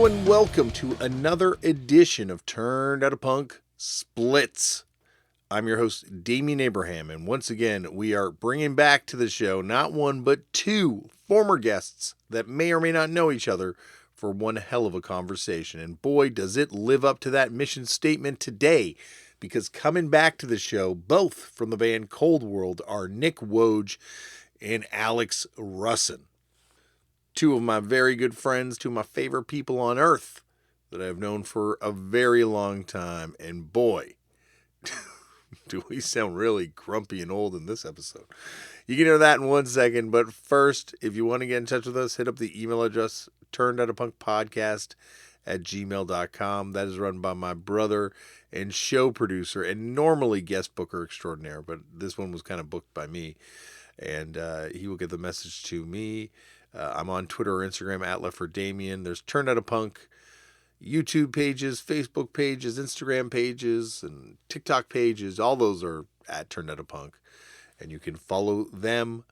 Hello and welcome to another edition of Turned Out a Punk Splits. I'm your host, Damian Abraham, and once again, we are bringing back to the show not one but two former guests that may or may not know each other for one hell of a conversation. And boy, does it live up to that mission statement today, because coming back to the show, both from the band Cold World, are Nick Woj and Alex Russin. Two of my very good friends, two of my favorite people on earth that I've known for a very long time. And boy, do we sound really grumpy and old in this episode. You can hear that in 1 second. But first, if you want to get in touch with us, hit up the email address, turnedoutapunkpodcast@gmail.com. That is run by my brother and show producer and normally guest booker extraordinaire. But this one was kind of booked by me. And he will get the message to me. I'm on Twitter or Instagram at Left for Damian. There's Turned Out a Punk YouTube pages, Facebook pages, Instagram pages, and TikTok pages. All those are at Turned Out a Punk, and you can follow them.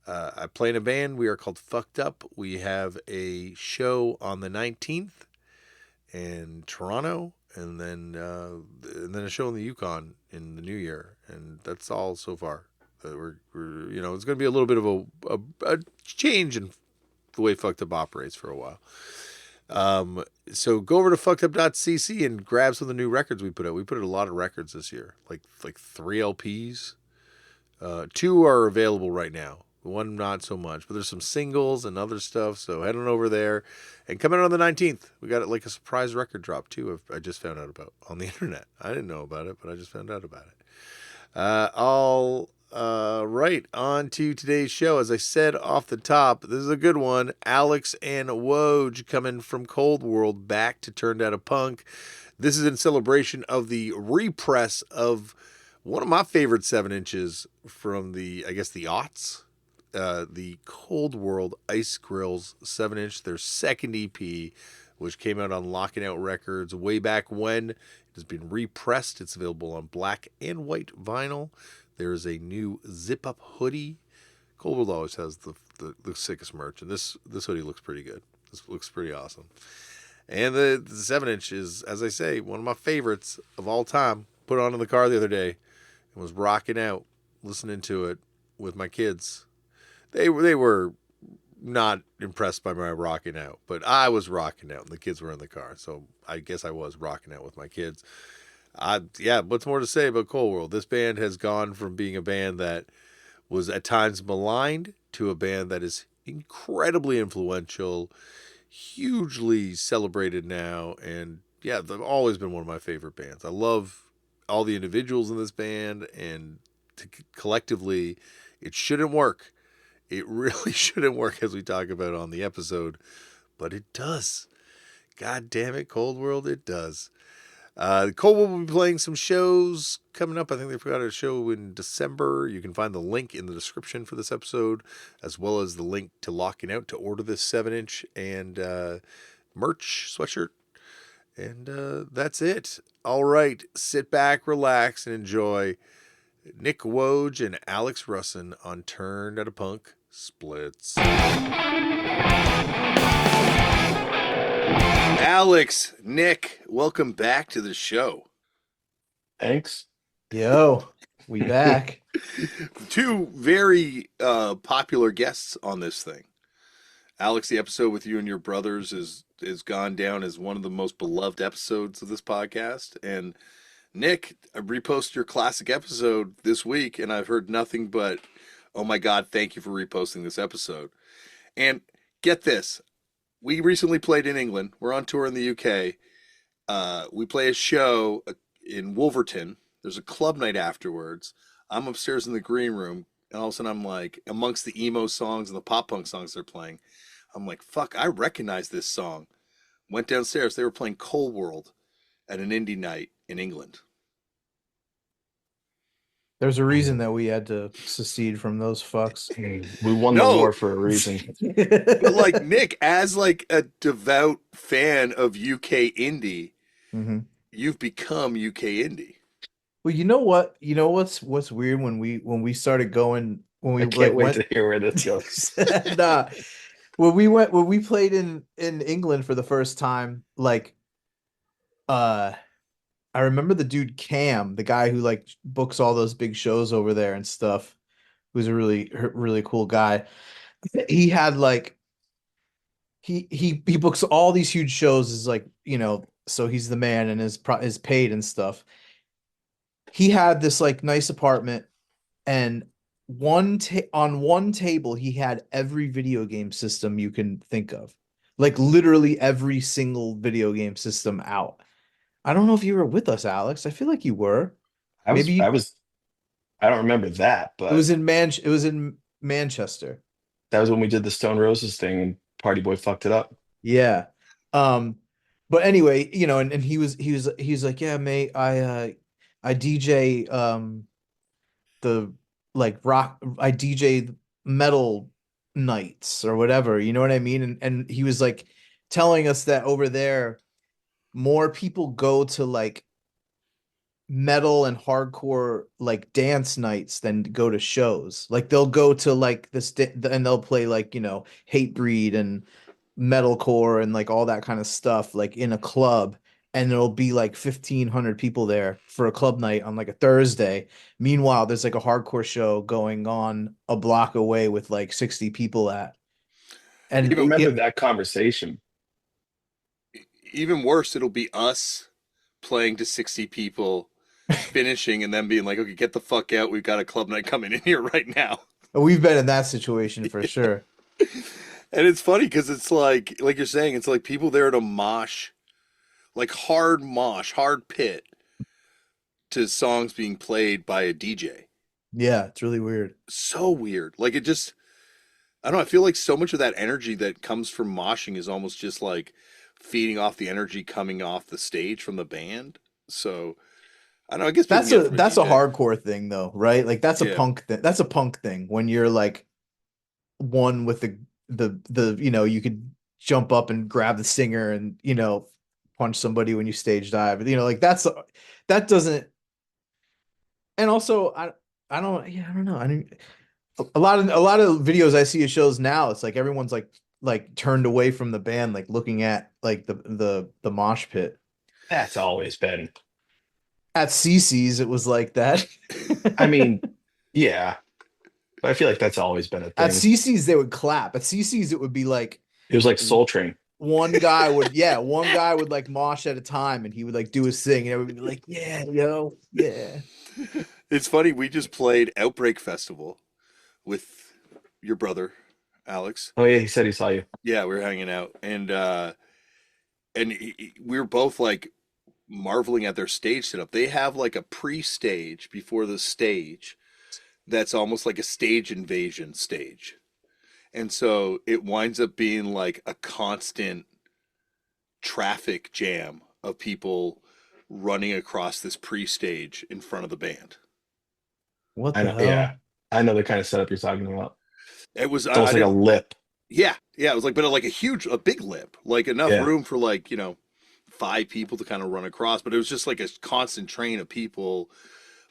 I play in a band. We are called Fucked Up. We have a show on the 19th in Toronto, and then a show in the Yukon in the new year, and that's all so far. We're it's going to be a little bit of a change in the way Fucked Up operates for a while. So go over to fuckedup.cc and grab some of the new records we put out. We put out a lot of records this year, like 3 LPs. 2 are available right now. One not so much, but there's some singles and other stuff. So head on over there and come in on the 19th. We got like a surprise record drop too. I just found out about on the internet. I didn't know about it, but I just found out about it. Right, on to today's show. As I said off the top, this is a good one. Alex and Woj coming from Cold World back to Turned Out a Punk. This is in celebration of the repress of one of my favorite 7-inches from the aughts. The Cold World Ice Grills 7-inch, their second EP, which came out on Locking Out Records way back when. It has been repressed. It's available on black and white vinyl. There is a new zip-up hoodie. Cold World always has the sickest merch, and this hoodie looks pretty good. This looks pretty awesome. And the 7-inch is, as I say, one of my favorites of all time. Put it on in the car the other day and was rocking out, listening to it with my kids. They were not impressed by my rocking out, but I was rocking out, and the kids were in the car, so I guess I was rocking out with my kids. What's more to say about Cold World? This band has gone from being a band that was at times maligned to a band that is incredibly influential, hugely celebrated now, and they've always been one of my favorite bands. I love all the individuals in this band, and collectively, it shouldn't work. It really shouldn't work, as we talk about on the episode, but it does. God damn it, Cold World, it does. Cold World will be playing some shows coming up. I think they've got a show in December. You can find the link in the description for this episode, as well as the link to Locking Out to order this 7-inch and merch, sweatshirt. And that's it. All right, sit back, relax, and enjoy Nick Woj and Alex Russin on Turned Out a Punk Splits. Alex, Nick, welcome back to the show. Thanks. Yo, we back. Two very popular guests on this thing. Alex, the episode with you and your brothers is gone down as one of the most beloved episodes of this podcast. And Nick, I reposted your classic episode this week, and I've heard nothing but, oh my God, thank you for reposting this episode. And get this. We recently played in England. We're on tour in the UK. We play a show in Wolverton. There's a club night afterwards. I'm upstairs in the green room, and all of a sudden I'm like, amongst the emo songs and the pop punk songs they're playing, I'm like, fuck, I recognize this song. Went downstairs. They were playing Cold World at an indie night in England. There's a reason that we had to secede from those fucks. We won the war for a reason. But like Nick, as like a devout fan of UK indie, you've become UK indie. Well, you know what? You know what's weird when we started going when we I can't wait to hear where this goes. Nah, when we played in England for the first time, like uh I remember the dude Cam, the guy who like books all those big shows over there and stuff, who's a really cool guy. He had like he books all these huge shows as like, so he's the man and is paid and stuff. He had this like nice apartment, and on one table he had every video game system you can think of. Like literally every single video game system out. I don't know if you were with us, Alex. I feel like you were. I was, I Maybe was, I don't remember that, it but was in Manchester. that was when we did the Stone Roses thing and Party Boy fucked it up. Yeah. Um, but anyway, and he was like, yeah, mate, I DJ the like rock I DJ metal nights or whatever, you know what I mean? And he was like telling us that over there more people go to like metal and hardcore like dance nights than go to shows. Like they'll go to like and they'll play like, Hatebreed and metalcore and like all that kind of stuff like in a club, and there'll be like 1,500 people there for a club night on like a Thursday. Meanwhile, there's like a hardcore show going on a block away with like 60 people at. I And remember that conversation. Even worse, it'll be us playing to 60 people, finishing, and then being like, okay, get the fuck out. We've got a club night coming in here right now. we've been in that situation for sure. And it's funny because it's like you're saying, it's like people there to mosh, hard pit to songs being played by a DJ. Yeah, it's really weird. So weird. Like it just, I don't know. I feel like so much of that energy that comes from moshing is almost just like feeding off the energy coming off the stage from the band. So I don't know. I guess people That's get it a from a that's a DJ. hardcore thing though, right? Like that's a Yeah. punk thing. That's a punk thing when you're like one with the you could jump up and grab the singer and punch somebody when you stage dive. Like that doesn't. And also I don't, yeah, I don't know. I mean, a lot of videos I see of shows now, it's like everyone's like turned away from the band, like looking at like the mosh pit. That's always been. At CC's, it was like that. I mean, yeah, but I feel like that's always been a At thing. CC's, they would clap. At CC's, it would be like It was like Soul Train. one guy would like mosh at a time, and he would like do his thing, and everybody would be like, yeah, yo, yeah. It's funny. We just played Outbreak Festival with your brother, Alex. Oh yeah, he said he saw you. Yeah, we were hanging out, and we were both like marveling at their stage setup. They have like a pre-stage before the stage that's almost like a stage invasion stage. And so it winds up being like a constant traffic jam of people running across this pre-stage in front of the band. What I the know. Yeah, hell? I know the kind of setup you're talking about. It was It's I almost like a didn't lip. Yeah, yeah, it was like but like a big lip, like enough Yeah. room for like, five people to kind of run across, but it was just like a constant train of people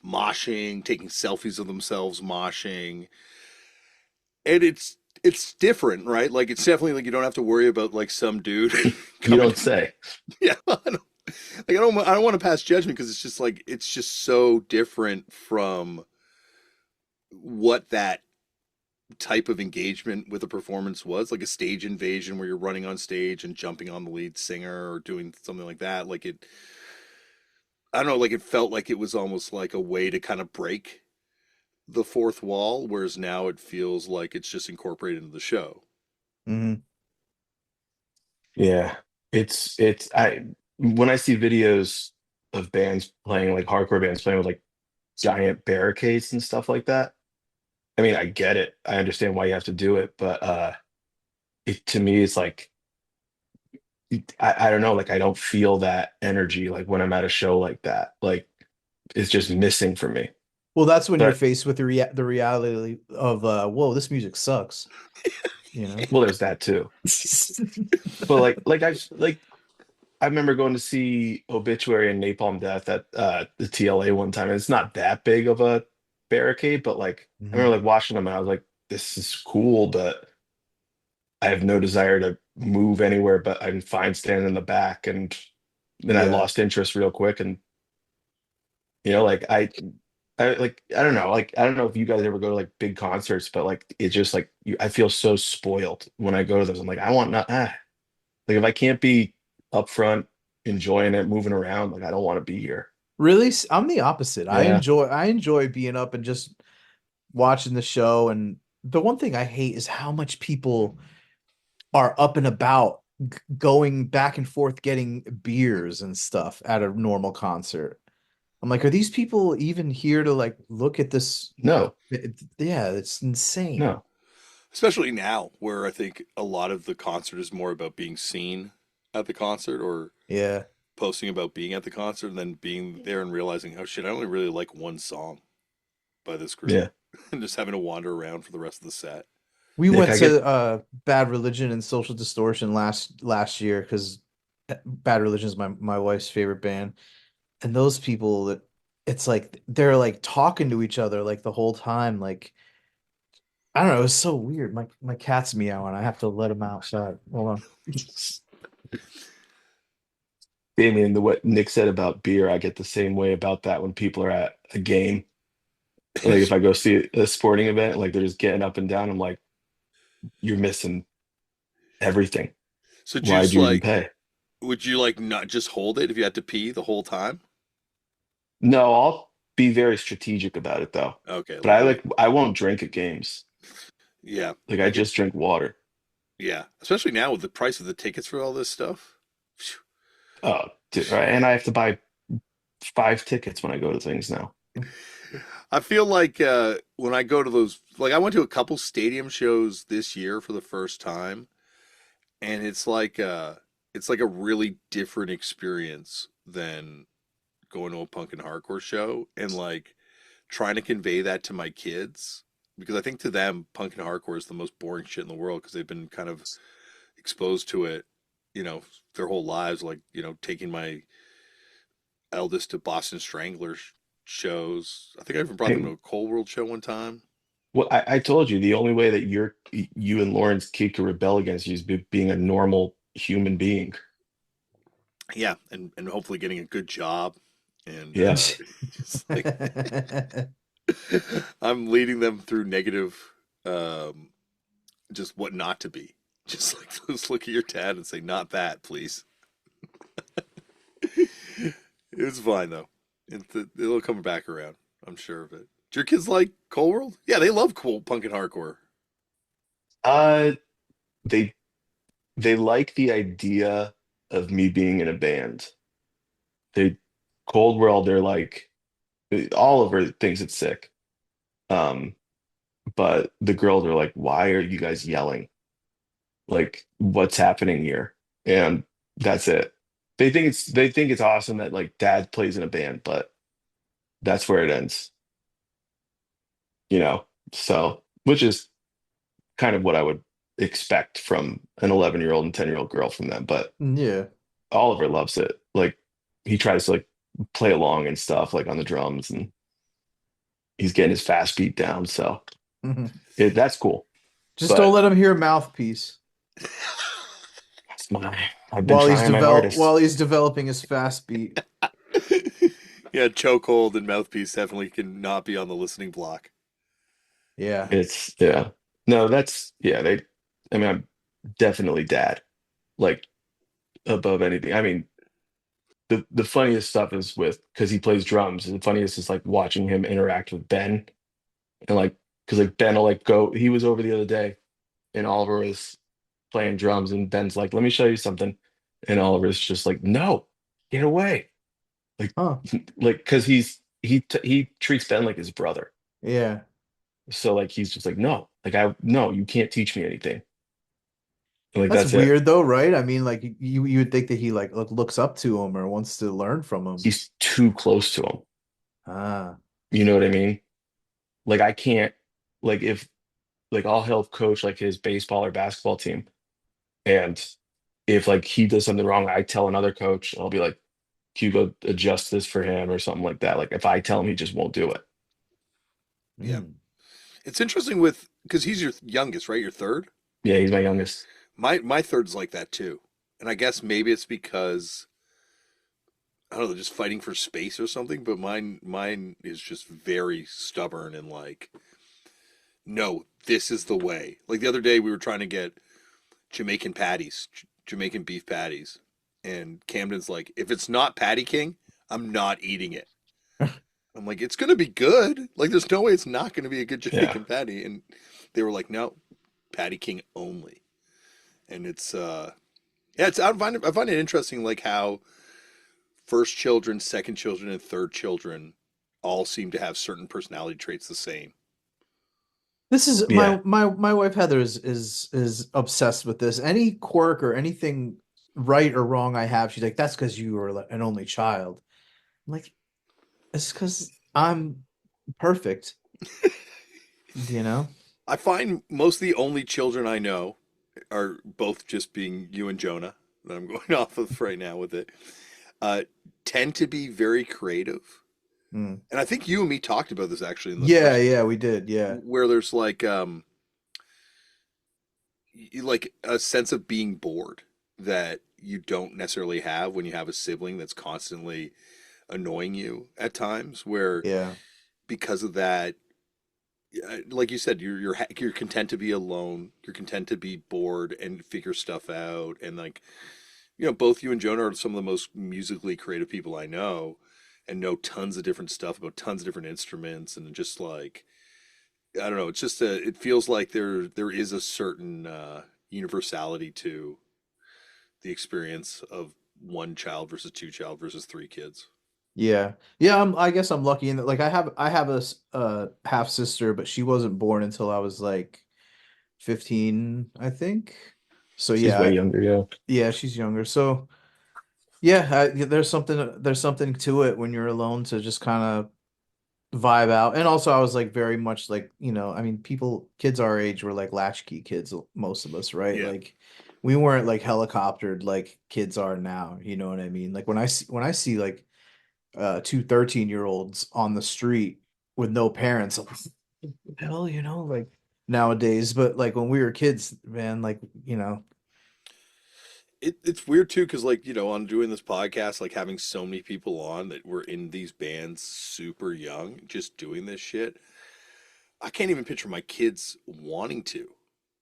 moshing, taking selfies of themselves moshing. And it's different, right? Like it's definitely like you don't have to worry about like some dude You coming. don't say. Yeah, I don't want to pass judgment because it's just like it's just so different from what that type of engagement with a performance was, like a stage invasion where you're running on stage and jumping on the lead singer or doing something like that. Like it, I don't know, like it felt like it was almost like a way to kind of break the fourth wall, whereas now it feels like it's just incorporated into the show. Hmm. Yeah. It's I when I see videos of bands playing like hardcore bands playing with like giant barricades and stuff like that. I mean, I get it. I understand why you have to do it, but it to me it's like I don't know, like I don't feel that energy like when I'm at a show like that. Like it's just missing for me. Well, that's when you're But faced with the reality of whoa, this music sucks, you know? well, there's that too. But I remember going to see Obituary and Napalm Death at the TLA one time. And it's not that big of a barricade, but like I Mhm. remember like watching them and I was like, this is cool, but I have no desire to move anywhere, but I'm fine standing in the back. And then I Yeah. lost interest real quick. And like I don't know, like I don't know if you guys ever go to like big concerts, but like it's just like I feel so spoiled when I go to those. I'm like, I want not like if I can't be up front enjoying it, moving around, like I don't want to be here. Really, I'm the opposite. Yeah. I enjoy being up and just watching the show. And the one thing I hate is how much people are up and about going back and forth getting beers and stuff at a normal concert. I'm like, are these people even here to like look at this? No, Yeah, it's insane. no. Especially now, where I think a lot of the concert is more about being seen at the concert or Yeah. posting about being at the concert and then being there and realizing, oh shit, I only really like one song by this group Yeah. and just having to wander around for the rest of the set. We Nick, went I get to Bad Religion and Social Distortion last year because Bad Religion is my wife's favorite band. And those people that it's like they're like talking to each other like the whole time. Like I don't know, it was so weird. My cat's meowing. I have to let him outside. Hold on. Damian, what Nick said about beer, I get the same way about that when people are at a game. Like if I go see a sporting event, like they're just getting up and down, I'm like, you're missing everything. So Why'd just you even like, pay? would you like not just hold it if you had to pee the whole time? No, I'll be very strategic about it though. Okay, But I won't drink at games. yeah, Like I like it, just drink water. yeah. Especially now with the price of the tickets for all this stuff. Phew. Oh, dude, right. And I have to buy 5 tickets when I go to things now. I feel like when I go to those, like I went to a couple stadium shows this year for the first time, and it's like a really different experience than going to a punk and hardcore show, and like trying to convey that to my kids because I think to them punk and hardcore is the most boring shit in the world because they've been kind of exposed to it, their whole lives. Like taking my eldest to Boston Stranglers shows. I think I even brought them to Hey, a Cold World show one time. well, I told you the only way that you and Lauren's kid could rebel against you is being a normal human being. Yeah, and hopefully getting a good job, and Yeah. just like I'm leading them through negative, um, just what not to be. Just like just look at your dad and say, "Not that, please." It's fine though. It'll come back around. I'm sure of it. Do your kids like Cold World? Yeah, they love cool punk and hardcore. Uh, they they like the idea of me being in a band. They Cold World, they're like Oliver thinks it's sick. Um, but the girls are like, why are you guys yelling? Like, what's happening here? And that's it. They think it's awesome that like dad plays in a band, but that's where it ends, you know? So, which is kind of what I would expect from an 11-year-old and 10-year-old girl from them. But Yeah. Oliver loves it. Like he tries to like play along and stuff, like on the drums, and he's getting his fast beat down. So that's cool. Just don't But let him hear Mouthpiece that's I've been trying my hardest. while he's developing his fast beat. Yeah, chokehold and mouthpiece definitely can not be on the listening block. Yeah. It's yeah. No, that's yeah, I mean I'm definitely dad. Like above anything. I mean, the funniest stuff is with because he plays drums. The funniest is like watching him interact with Ben and like because like Ben will like go. He was over the other day and Oliver was playing drums and Ben's like, "Let me show you something," and Oliver's just like, "No, get away!" Like Huh. like because he treats Ben like his brother. Yeah. So like he's just like, "No, like I no, you can't teach me anything." And, like That's that's it. weird though, right? I mean, like you would think that he like looks up to him or wants to learn from him. He's too close to him. Ah. You know what I mean? Like I can't like if like I'll help coach like his baseball or basketball team. And if like he does something wrong, I tell another coach, I'll be like, can you go adjust this for him or something like that? Like if I tell him he just won't do it. Yeah. Mm. It's interesting with because he's your youngest, right? Your third? Yeah, he's my youngest. My third's like that too. And I guess maybe it's because I don't know, just fighting for space or something, but mine is just very stubborn and like, no, this is the way. Like the other day we were trying to get Jamaican patties, Jamaican beef patties. And Camden's like, if it's not Patty King, I'm not eating it. I'm like, it's gonna be good. Like, there's no way it's not gonna be a good Yeah. Jamaican patty. And they were like, no, Patty King only. And it's yeah, it's I find it interesting like how first children, second children, and third children all seem to have certain personality traits the same. This is Yeah. my wife Heather is obsessed with this. Any quirk or anything right or wrong I have, she's like, that's because you were an only child. I'm like, it's because I'm perfect, you know? I find most of the only children I know are both just being you and Jonah that I'm going off of right now with it. Uh, tend to be very creative. Mm. And I think you and me talked about this actually in the Yeah, first, yeah, we did. Yeah. where there's like a sense of being bored that you don't necessarily have when you have a sibling that's constantly annoying you at times, where Yeah. because of that, like you said, you're content to be alone, you're content to be bored and figure stuff out. And like, both you and Jonah are some of the most musically creative people I know, and know tons of different stuff about tons of different instruments. And just like, I don't know, it's just it feels like there is a certain universality to the experience of one child versus two child versus three kids. Yeah. Yeah, I guess I'm lucky in that like I have a half sister, but she wasn't born until I was like 15, I think. So She's way yeah, younger, yeah. yeah, she's younger. So yeah, there's something to it when you're alone to just kind of vibe out. And also I was like very much like, I mean kids our age were like latchkey kids, most of us, right? Yeah. Like we weren't like helicoptered like kids are now, you know what I mean? Like when I see like 2 13-year-olds on the street with no parents, I'm like, "What the hell, like nowadays." But like when we were kids, man, like, It's weird too, because like, on doing this podcast, like having so many people on that were in these bands super young, just doing this shit. I can't even picture my kids wanting to.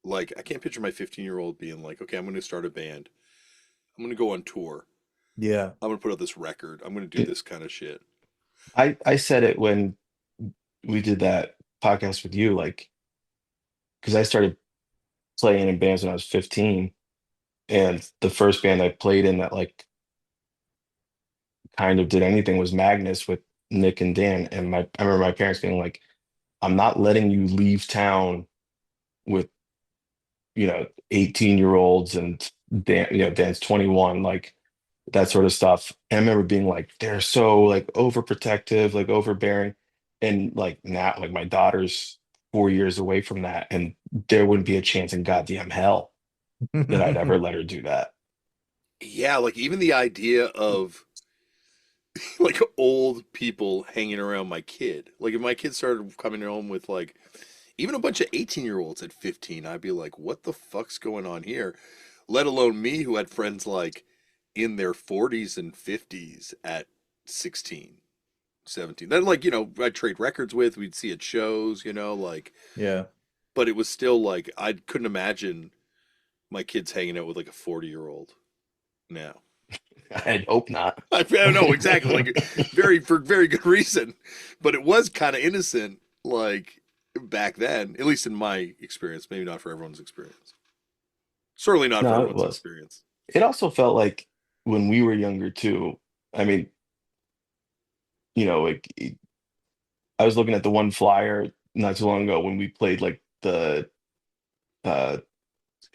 Like, I can't picture my 15-year-old being like, okay, I'm going to start a band. I'm going to go on tour. yeah. I'm going to put out this record. I'm going to do It, this kind of shit. I said it when we did that podcast with you, like, because I started playing in bands when I was 15, and the first band I played in that like kind of did anything was Magnus with Nick and Dan. And I remember my parents being like, I'm not letting you leave town with, 18-year-olds and Dan, Dan's 21, like that sort of stuff. And I remember being like, they're so like overprotective, like overbearing. And like now, like my daughter's 4 years away from that, and there wouldn't be a chance in goddamn hell that I'd ever let her do that. Yeah, like even the idea of like old people hanging around my kid. Like if my kid started coming home with like even a bunch of 18-year-olds at 15, I'd be like, what the fuck's going on here? Let alone me who had friends like in their 40s and 50s at 16, 17. Then like, I'd trade records with, we'd see at shows, like, Yeah. but it was still like I couldn't imagine my kids hanging out with like a 40-year-old now. I'd hope not. I don't know exactly, like for very good reason, but it was kind of innocent, like back then, at least in my experience. Maybe not for everyone's experience. Certainly not for No, it everyone's was. experience. It also felt like when we were younger too. I mean, like I was looking at the one flyer not too long ago when we played like the uh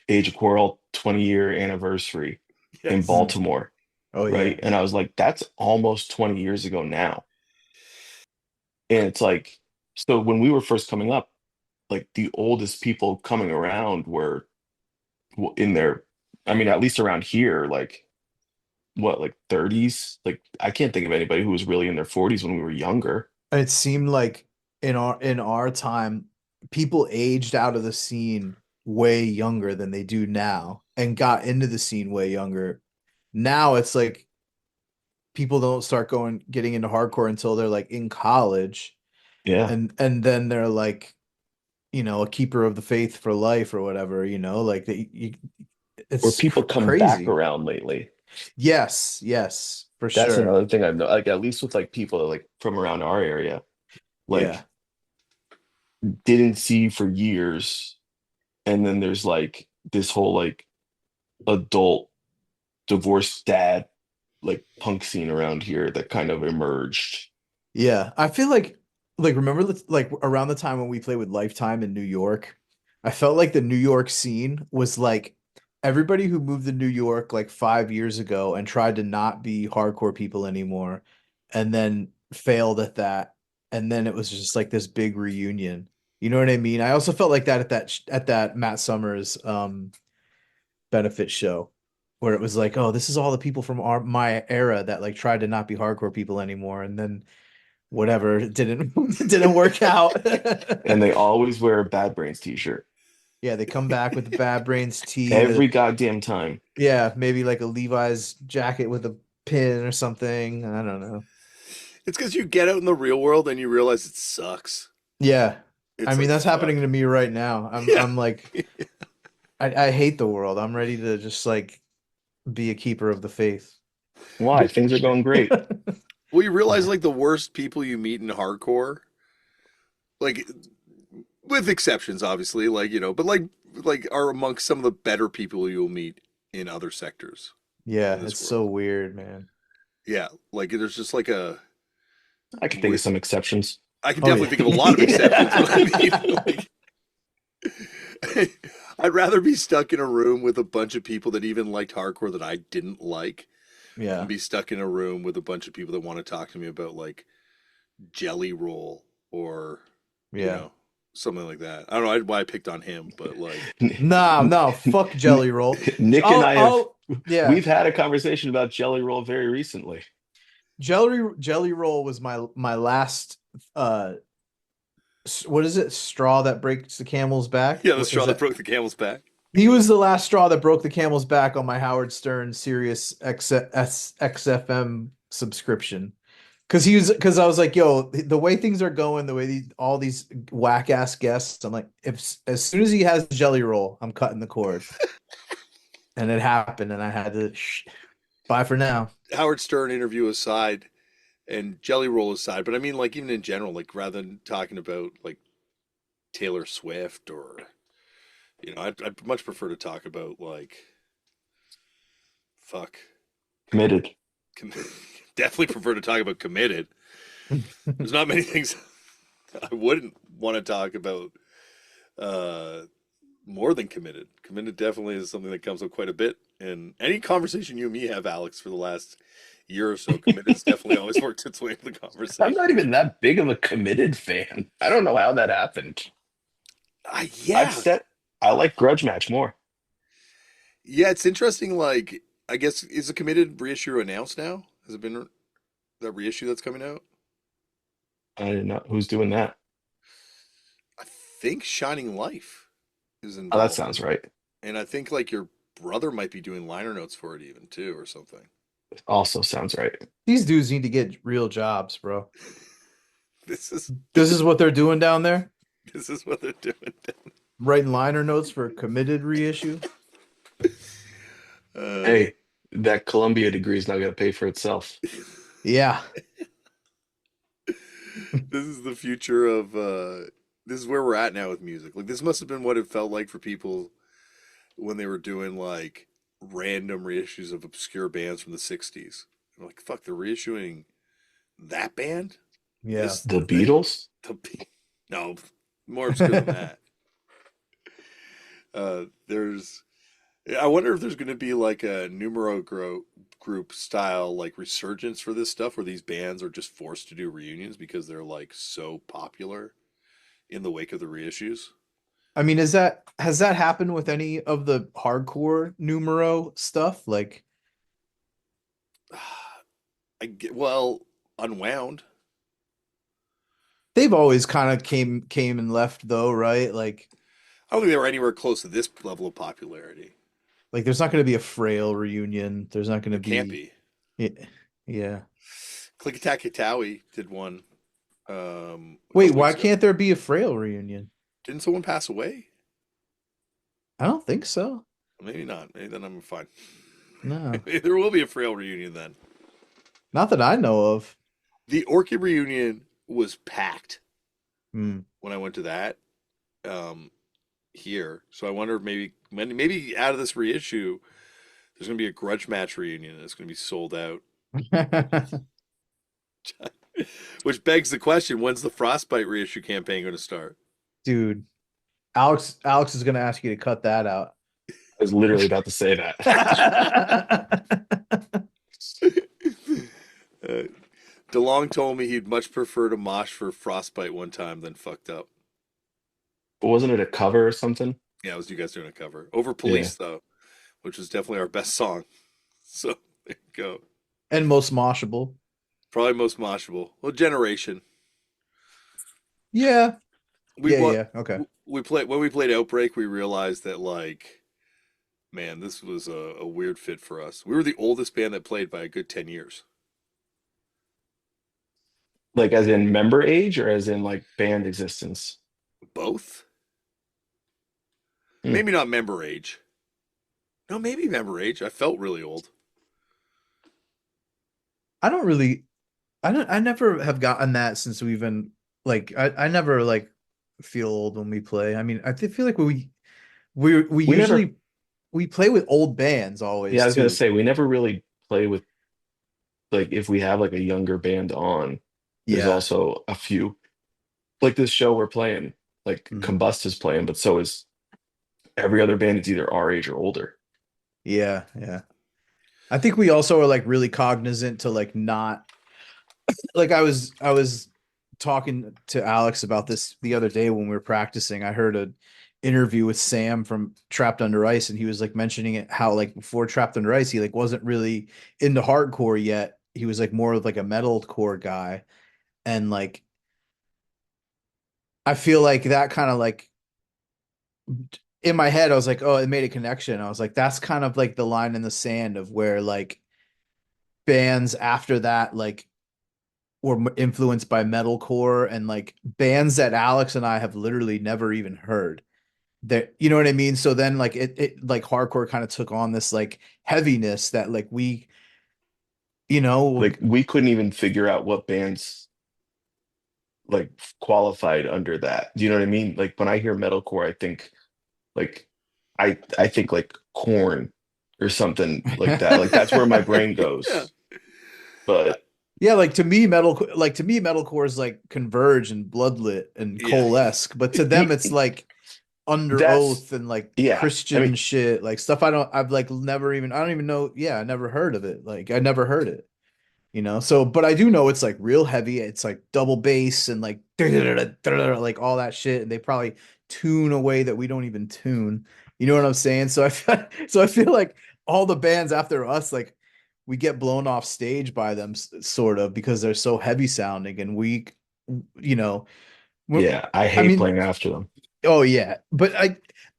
Age of Quarrel 20-year anniversary in Yes. Mm. Baltimore, Oh yeah. right? And I was like, that's almost 20 years ago now. And it's like, so when we were first coming up, like the oldest people coming around were in their, I mean, at least around here, like what, like 30s? Like I can't think of anybody who was really in their 40s when we were younger. It seemed like in our time, people aged out of the scene way younger than they do now and got into the scene way younger. Now it's like people don't start getting into hardcore until they're like in college, Yeah. and then they're like, a keeper of the faith for life or whatever, like Where it's people come back crazy. around lately. Yes, for That's sure. another thing I've known, like at least with like people like from around our area, Yeah. like didn't see for years. And then there's like this whole like adult divorced dad like punk scene around here that kind of emerged. Yeah. I feel like remember like around the time when we played with Lifetime in New York, I felt like the New York scene was like everybody who moved to New York like 5 years ago and tried to not be hardcore people anymore and then failed at that. And then it was just like this big reunion. You know what I mean? I also felt like that at that Matt Summers benefit show where it was like, oh, this is all the people from my era that like tried to not be hardcore people anymore, and then whatever it didn't didn't work out. And they always wear a Bad Brains t-shirt Yeah, they come back with the Bad Brains tee, every goddamn time. yeah, maybe like a Levi's jacket with a pin or something. I don't know. It's because you get out in the real world and you realize it sucks. Yeah. I It's mean, like, that's fuck. happening to me right now. I'm Yeah. I'm like I hate the world. I'm ready to just like be a keeper of the faith. Why? Things are going great. Well, you realize like the worst people you meet in hardcore, like with exceptions, obviously, like, but like are amongst some of the better people you'll meet in other sectors Yeah, in it's this so world. weird, man. Yeah, like there's just like a I can think of some exceptions. I can Oh definitely yeah. think of a lot of exceptions, but I mean, like, I'd rather be stuck in a room with a bunch of people that even liked hardcore that I didn't like than Yeah. be stuck in a room with a bunch of people that want to talk to me about like Jelly Roll or, you Yeah. know, something like that. I don't know why I picked on him, but like, No, no, fuck Jelly Roll. Nick and Oh, I have oh, yeah. we've had a conversation about Jelly Roll very recently. Jelly Roll was my last uh what is it? Straw that breaks the camel's back? yeah, the What straw is that that? broke the camel's back. He was the last straw that broke the camel's back on my Howard Stern Sirius XFM subscription. Because I was like, yo, the way things are going, the way all these whack ass guests, I'm like, if as soon as he has Jelly Roll, I'm cutting the cord. And it happened, and I had to bye for now. Howard Stern interview aside and Jelly Roll aside, but I mean, like, even in general, like, rather than talking about like Taylor Swift or, I'd much prefer to talk about like, fuck, Committed. com- definitely prefer to talk about Committed. There's not many things I wouldn't want to talk about uh, more than Committed. Committed definitely is something that comes up quite a bit. And any conversation you and me have, Alex, for the last year or so, Committed's definitely always worked its way into the I'm conversation. not even that big of a Committed fan. I don't know how that happened. I've Yeah. said I like Grudge Match more. Yeah, it's interesting. Like, I guess, is the Committed reissue announced now? Has it been that reissue that's coming out? I didn't know who's doing that. I think Shining Life is Oh, that involved in sounds it. right. And I think, like, your brother might be doing liner notes for it, even, too, or something. Also sounds right. These dudes need to get real jobs, bro. This is This is what they're doing down there, this is what they're doing. writing liner notes for a Committed reissue. Uh, Hey, that Columbia degree is not going to pay for itself. Yeah. this is the future of this is where we're at now with music. Like, this must have been what it felt like for people when they were doing like random reissues of obscure bands from the 60s. They're like, fuck, they're reissuing that band? Yeah. This The Beatles? no, more obscure than that. There's I wonder if there's going to be like a group style like resurgence for this stuff where these bands are just forced to do reunions because they're like so popular in the wake of the reissues. I mean, has that happened with any of the hardcore numero stuff? Like, Well, Unwound. they've always kind of came and left though, right? Like, I don't think they were anywhere close to this level of popularity. Like, there's not going to be a Frail reunion. There's not going to It can't be. Yeah. Click Attack Itawi did one. Wait, Couple why weeks ago. can't there be a Frail reunion? Didn't someone pass away? I don't think so. Maybe not. Maybe then I'm fine. No, There will be a Frail reunion then. not that I know of. The Orchid reunion was packed Hmm. when I went to that here. So I wonder if maybe out of this reissue, there's going to be a grudge match reunion and it's going to be sold out. Which begs the question, when's the Frostbite reissue campaign going to start? Dude, Alex is going to ask you to cut that out. I was literally about to say that. DeLong told me he'd much prefer to mosh for Frostbite one time than Fucked Up. But wasn't it a cover or something? Yeah, it was you guys doing a cover. Over Police, though, which was definitely our best song. So, there you go. And most moshable. Probably most moshable. Well, Generation. Yeah. We wa- Yeah. Okay. when we played Outbreak, we realized that, like, man, this was a weird fit for us. We were the oldest band that played by a good 10 years. Like as in member age or as in like band existence? Both? Hmm. Maybe not member age. No, maybe member age. I felt really old. I never have gotten that since we've been like, I never like feel old when we play. I mean, I feel like we usually never, we play with old bands always yeah, I was gonna too. say we never really play with, like, if we have like a younger band on, there's Yeah. also a few, like this show we're playing, like Mhm. Combust is playing, but so is every other band. It's either our age or older. Yeah. I think we also are like really cognizant to like not like I was talking to Alex about this the other day when we were practicing. I heard an interview with Sam from Trapped Under Ice, and he was like mentioning it how like before Trapped Under Ice, he like wasn't really into hardcore yet. He was like more of like a metalcore guy. And like I feel like that kind of like in my head, I was like, oh, it made a connection. I was like, that's kind of like the line in the sand of where like bands after that like were influenced by metalcore and like bands that Alex and I have literally never even heard. That, you know what I mean? So then like it like hardcore kind of took on this like heaviness that like we, Like we couldn't even figure out what bands like qualified under that. Do you know what I mean? Like when I hear metalcore, I think like I think like Corn or something like that. Like that's where my brain Yeah. goes. But yeah, like to me, metalcore is like Converge and Bloodlit and Yeah. Coalesque, but to them it's like Under That's- Oath and like yeah, Christian I mean- shit, like stuff I've like never even, I don't even know. Yeah, I never heard of it. Like I never heard it, So, but I do know it's like real heavy. It's like double bass and like like all that shit, and they probably tune a way that we don't even tune. You know what I'm saying? So I feel like all the bands after us, like we get blown off stage by them, sort of, because they're so heavy sounding and weak. You know, yeah, I hate mean, playing after them. oh yeah, but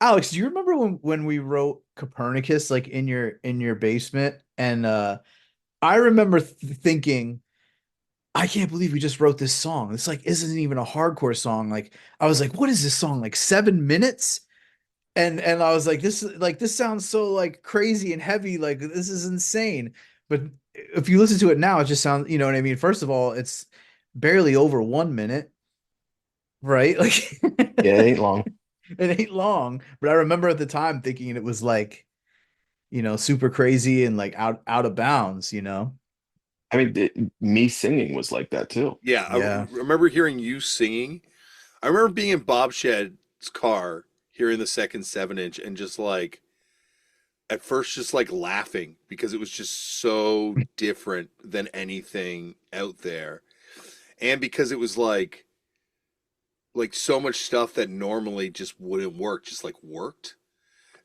Alex, do you remember when we wrote Copernicus like in your basement? And I remember thinking, I can't believe we just wrote this song. It's like isn't even a hardcore song. Like I was like, what is this song? Like 7 minutes? And I was like, this sounds so like crazy and heavy. Like this is insane. But if you listen to it now, it just sounds, you know what I mean? First of all, it's barely over 1 minute, right? Like Yeah, it ain't long. it ain't long. But I remember at the time thinking it was like, super crazy and like out of bounds, I mean, me singing was like that too. Yeah, Yeah. I remember hearing you singing. I remember being in Bob Shed's car, hearing the second 7-inch, and just like, at first, just like laughing because it was just so different than anything out there. And because it was like so much stuff that normally just wouldn't work, just like worked.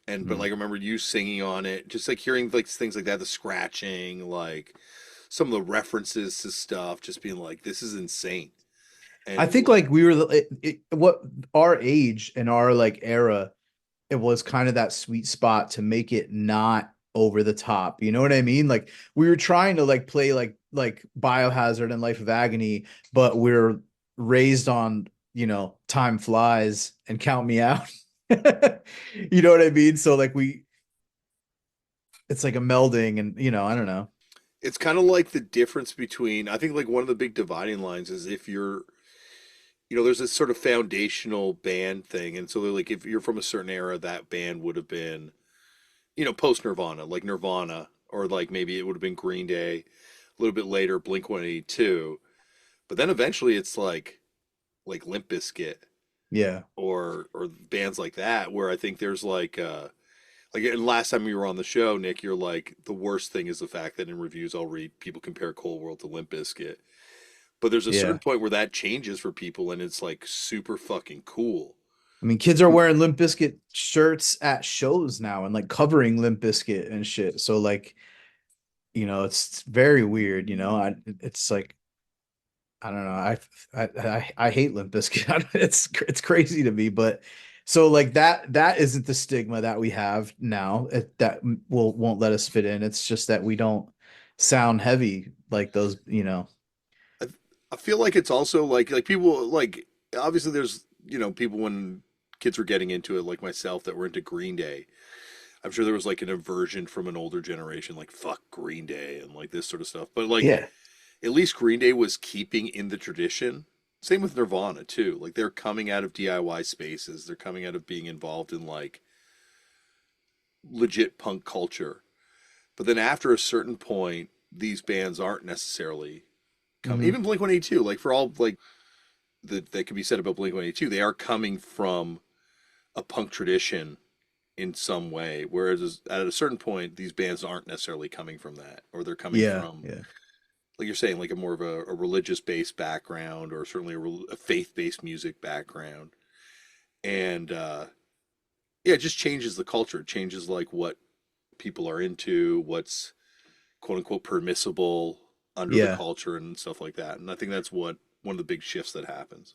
And but like I remember you singing on it, just like hearing like things like that, the scratching, like some of the references to stuff, just being like, this is insane. And I think like we were what our age and our like era it was kind of that sweet spot to make it not over the top. You know what I mean? Like we were trying to like play like Biohazard and Life of Agony, but we're raised on, Time Flies and Count Me Out. You know what I mean? So like it's like a melding, and I don't know. It's kind of like the difference between, I think like one of the big dividing lines is if there's this sort of foundational band thing. And so they're like, if you're from a certain era, that band would have been, post Nirvana, like Nirvana, or like maybe it would have been Green Day, a little bit later, Blink 182. But then eventually it's like Limp Bizkit Yeah. or bands like that, where I think there's and last time you were on the show, Nick, you're like, the worst thing is the fact that in reviews I'll read people compare Cold World to Limp Bizkit. But there's a Yeah. certain point where that changes for people and it's like super fucking cool. I mean, kids are wearing Limp Bizkit shirts at shows now and like covering Limp Bizkit and shit. So like, it's very weird, it's like, I don't know. I hate Limp Bizkit. It's crazy to me, but so like that isn't the stigma that we have now that won't let us fit in. It's just that we don't sound heavy like those, I, I feel like it's also like people like, obviously there's, people when kids were getting into it, like myself, that were into Green Day. I'm sure there was like an aversion from an older generation, like fuck Green Day and like this sort of stuff. But like, Yeah. at least Green Day was keeping in the tradition. Same with Nirvana too. Like they're coming out of DIY spaces. They're coming out of being involved in like legit punk culture. But then after a certain point, these bands aren't necessarily coming. Mhm. Even Blink 182, like for all like that could be said about Blink 182, they are coming from a punk tradition in some way. Whereas at a certain point, these bands aren't necessarily coming from that, or they're coming Yeah, from, yeah. like you're saying, like a more of a religious based background, or certainly a faith based music background. And yeah, it just changes the culture. It changes like what people are into, what's quote unquote permissible under the Yeah. culture and stuff like that. And I think that's what one of the big shifts that happens.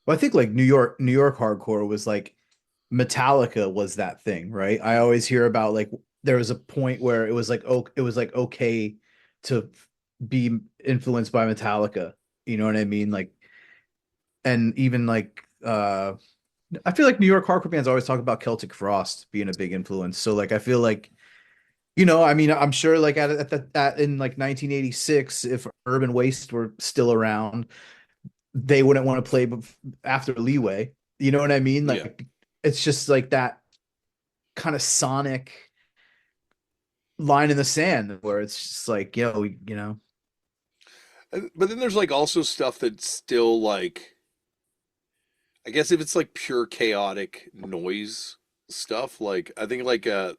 Well, I think like New York hardcore was like Metallica was that thing, right? I always hear about like there was a point where it was like okay to be influenced by Metallica. You know what I mean? Like, and even like I feel like New York hardcore bands always talk about Celtic Frost being a big influence. So like I feel like, I mean, I'm sure like in like 1986, if Urban Waste were still around, they wouldn't want to play after Leeway. You know what I mean? Yeah. Like it's just like that kind of sonic line in the sand where it's just like, But then there's like also stuff that's still like, I guess if it's like pure chaotic noise stuff, like I think like it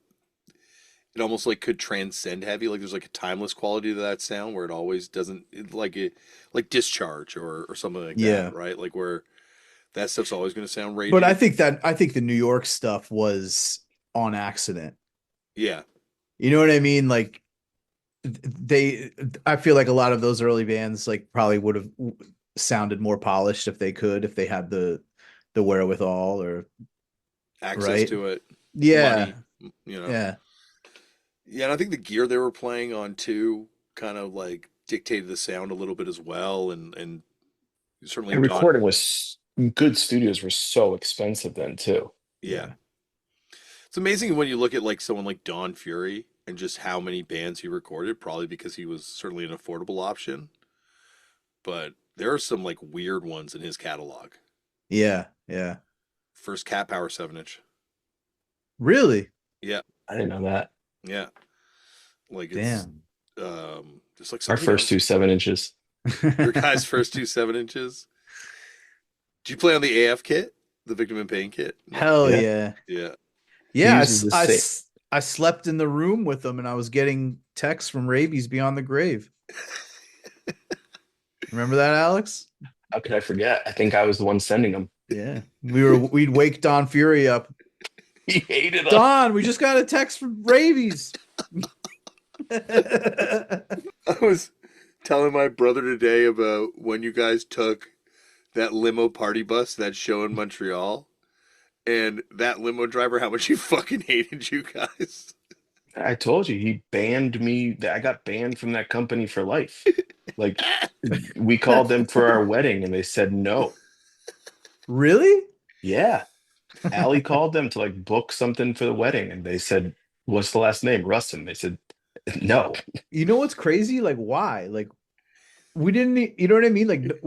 almost like could transcend heavy. Like there's like a timeless quality to that sound where it always doesn't like Discharge or something like Yeah. that, right? Like where that stuff's always going to sound raging. But I think the New York stuff was on accident. Yeah. You know what I mean? Like I feel like a lot of those early bands like probably would have sounded more polished if they had the wherewithal or Access right? to it. Yeah. Money, Yeah. Yeah, and I think the gear they were playing on too kind of like dictated the sound a little bit as well, and certainly And Don. recording was good studios were so expensive then too. Yeah. It's amazing when you look at like someone like Don Fury and just how many bands he recorded, probably because he was certainly an affordable option. But there are some like weird ones in his catalog. Yeah. Yeah. First Cat Power 7-inch. Really? Yeah. I didn't know that. Yeah. Like it's Damn. just like Our something first else. two 7-inches. Your guys' first two 7-inches. Did you play on the AF kit? The Victim in Pain kit? Hell Yeah. yeah. Yeah. Yeah, uses the same- I slept in the room with them and I was getting texts from Rabies Beyond the Grave. Remember that, Alex? How could I forget? I think I was the one sending them. Yeah. We'd wake Don Fury up. He hated us. Don, we just got a text from Rabies. I was telling my brother today about when you guys took that limo party bus, that show in Montreal, and that limo driver, how much he fucking hated you guys. I told you he banned me. I got banned from that company for life. Like we called them for our wedding and they said no. Really? Yeah. Allie called them to like book something for the wedding and they said, "What's the last name?" Russin. They said no. You know what's crazy? Like, why? Like, we didn't, you know what I mean? Like,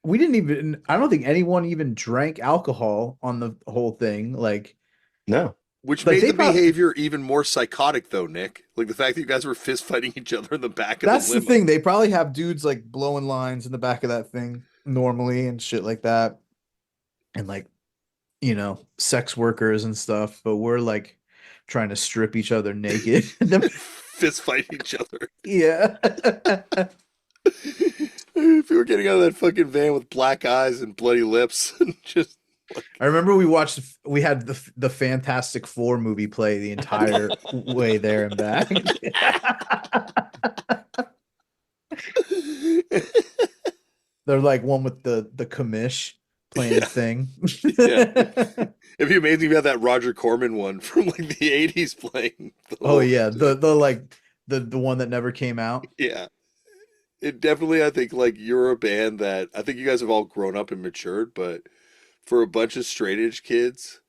we didn't even, I don't think anyone even drank alcohol on the whole thing. No. Which Like made they the probably, behavior even more psychotic, though, Nick. Like the fact that you guys were fist fighting each other in the back of the that's the limo. thing. They probably have dudes like blowing lines in the back of that thing normally and shit like that. And like, sex workers and stuff, but we're like trying to strip each other naked. Fist fight each other. Yeah. If you were getting out of that fucking van with black eyes and bloody lips and just I remember we had the Fantastic Four movie play the entire way there and back. They're like one with the commish playing the thing. Yeah. It'd be amazing if you had that Roger Corman one from like the 80s playing. Oh yeah, the like the one that never came out. Yeah. It definitely, I think, like you're a band that I think you guys have all grown up and matured, but for a bunch of straight edge kids,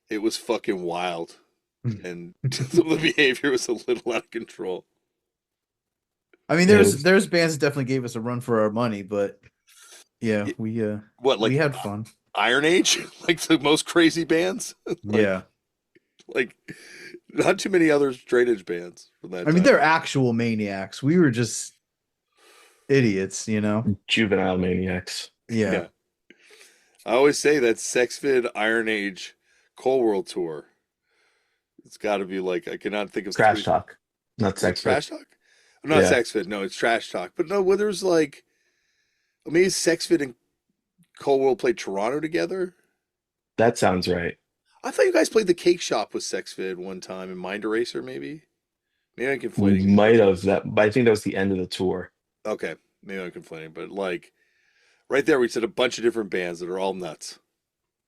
it was fucking wild. And some of the behavior was a little out of control. I mean, It there's bands that definitely gave us a run for our money, but yeah, What, like we had fun. Iron Age? Like the most crazy bands? Yeah. Like not too many other straight edge bands from that I mean, time. they're actual maniacs. We were just idiots, Juvenile maniacs. Yeah. I always say that Sexvid Iron Age Cold World tour. It's got to be like I cannot think of Trash talk. Not sex. Trash talk. Not Yeah. Sexvid. No, it's trash talk. But no, where there's like maybe Sexvid and Cold World played Toronto together. That sounds right. I thought you guys played the Cake Shop with Sexvid one time and Mind Eraser, maybe. Maybe I'm We conflating. might have that, but I think that was the end of the tour. Okay, maybe I'm conflating, but like right there, we said a bunch of different bands that are all nuts.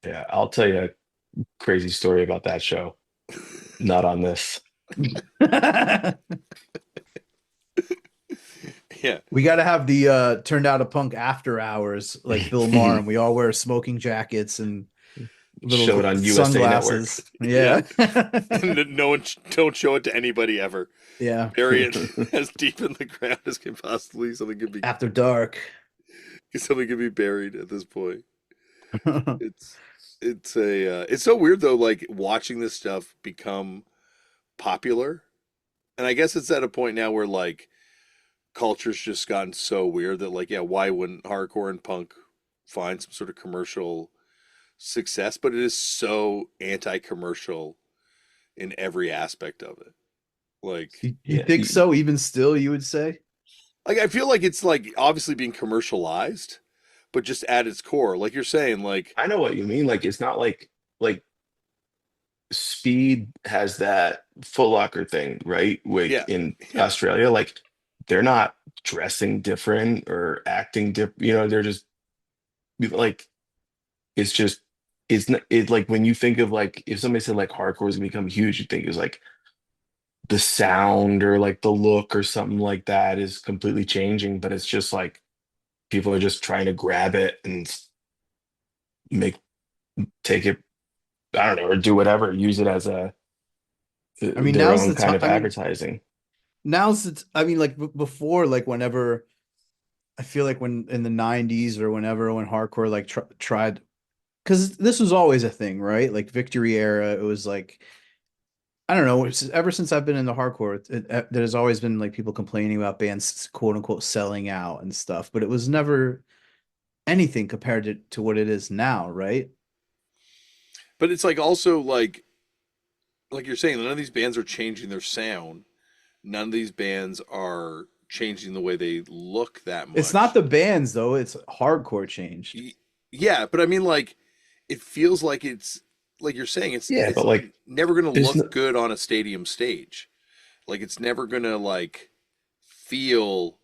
Yeah, I'll tell you a crazy story about that show. Not on this. Yeah, We got to have the turned out a punk after hours like Bill Maher, and we all wear smoking jackets and little Show it on USA sunglasses. Yeah. and no one don't show it to anybody ever. Yeah. Bury it as deep in the ground as can possibly something could be. After dark. Something could be buried at this point. It's so weird though, like watching this stuff become popular, and I guess it's at a point now where like culture's just gotten so weird that like, yeah, why wouldn't hardcore and punk find some sort of commercial success? But it is so anti-commercial in every aspect of it. Like, You think so? Even still, you would say? like I feel like it's like obviously being commercialized, but just at its core, like you're saying, like I know what you mean. Like it's not like Speed has that Foot Locker thing, right? Like Yeah. in Australia, like they're not dressing different or acting different. They're just like it's just it's not it like when you think of like if somebody said like hardcore is gonna become huge, you think it was like the sound or like the look or something like that is completely changing, but it's just like people are just trying to grab it and take it, I don't know, or do whatever, use it as I mean, their now's own the kind time. of advertising. I mean, like before, like whenever I feel like when in the 90s or whenever when hardcore like tried, because this was always a thing, right? Like Victory era, it was like I don't know. Ever since I've been in the hardcore, there's always been like people complaining about bands quote unquote selling out and stuff, but it was never anything compared to what it is now, right? but it's like also like you're saying, none of these bands are changing their sound. None of these bands are changing the way they look that much. It's not the bands though, it's hardcore changed. Yeah, but I mean like it feels like it's like you're saying it's But like never going to there's look good on a stadium stage. Like it's never going to like feel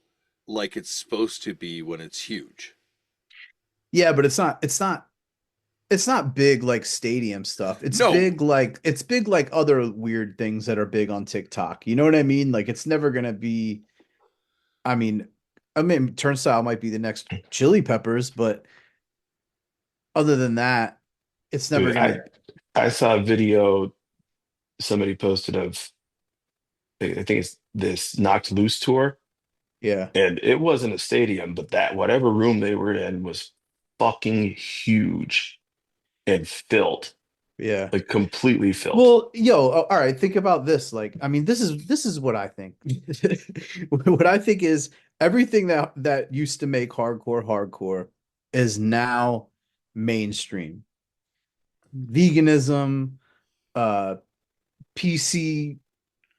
like it's supposed to be when it's huge. Yeah, but it's not it's not big like stadium stuff. No, It's big like other weird things that are big on TikTok. You know what I mean? Like it's never gonna be. I mean, Turnstile might be the next Chili Peppers, but other than that, it's never Dude, gonna. I saw a video somebody posted of I think it's this Knocked Loose tour, Yeah, and it wasn't a stadium, but that whatever room they were in was fucking huge and filled, yeah. like completely filled. Well, all right, think about this. Like, I mean, this is what I think. What I think is everything that used to make hardcore is now mainstream. Veganism, uh, PC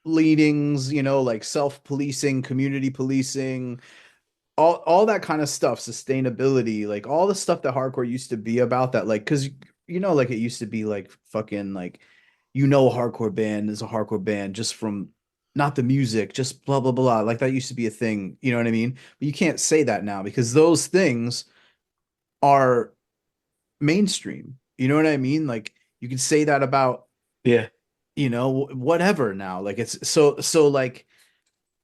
leanings, like self-policing, community policing, all that kind of stuff, sustainability, like all the stuff that hardcore used to be about that, like, because like it used to be like fucking like a hardcore band is a hardcore band just from not the music, just blah blah blah. Like that used to be a thing, you know what I mean? But you can't say that now because those things are mainstream. You know what I mean? Like you can say that about, Yeah. whatever now. Like it's so like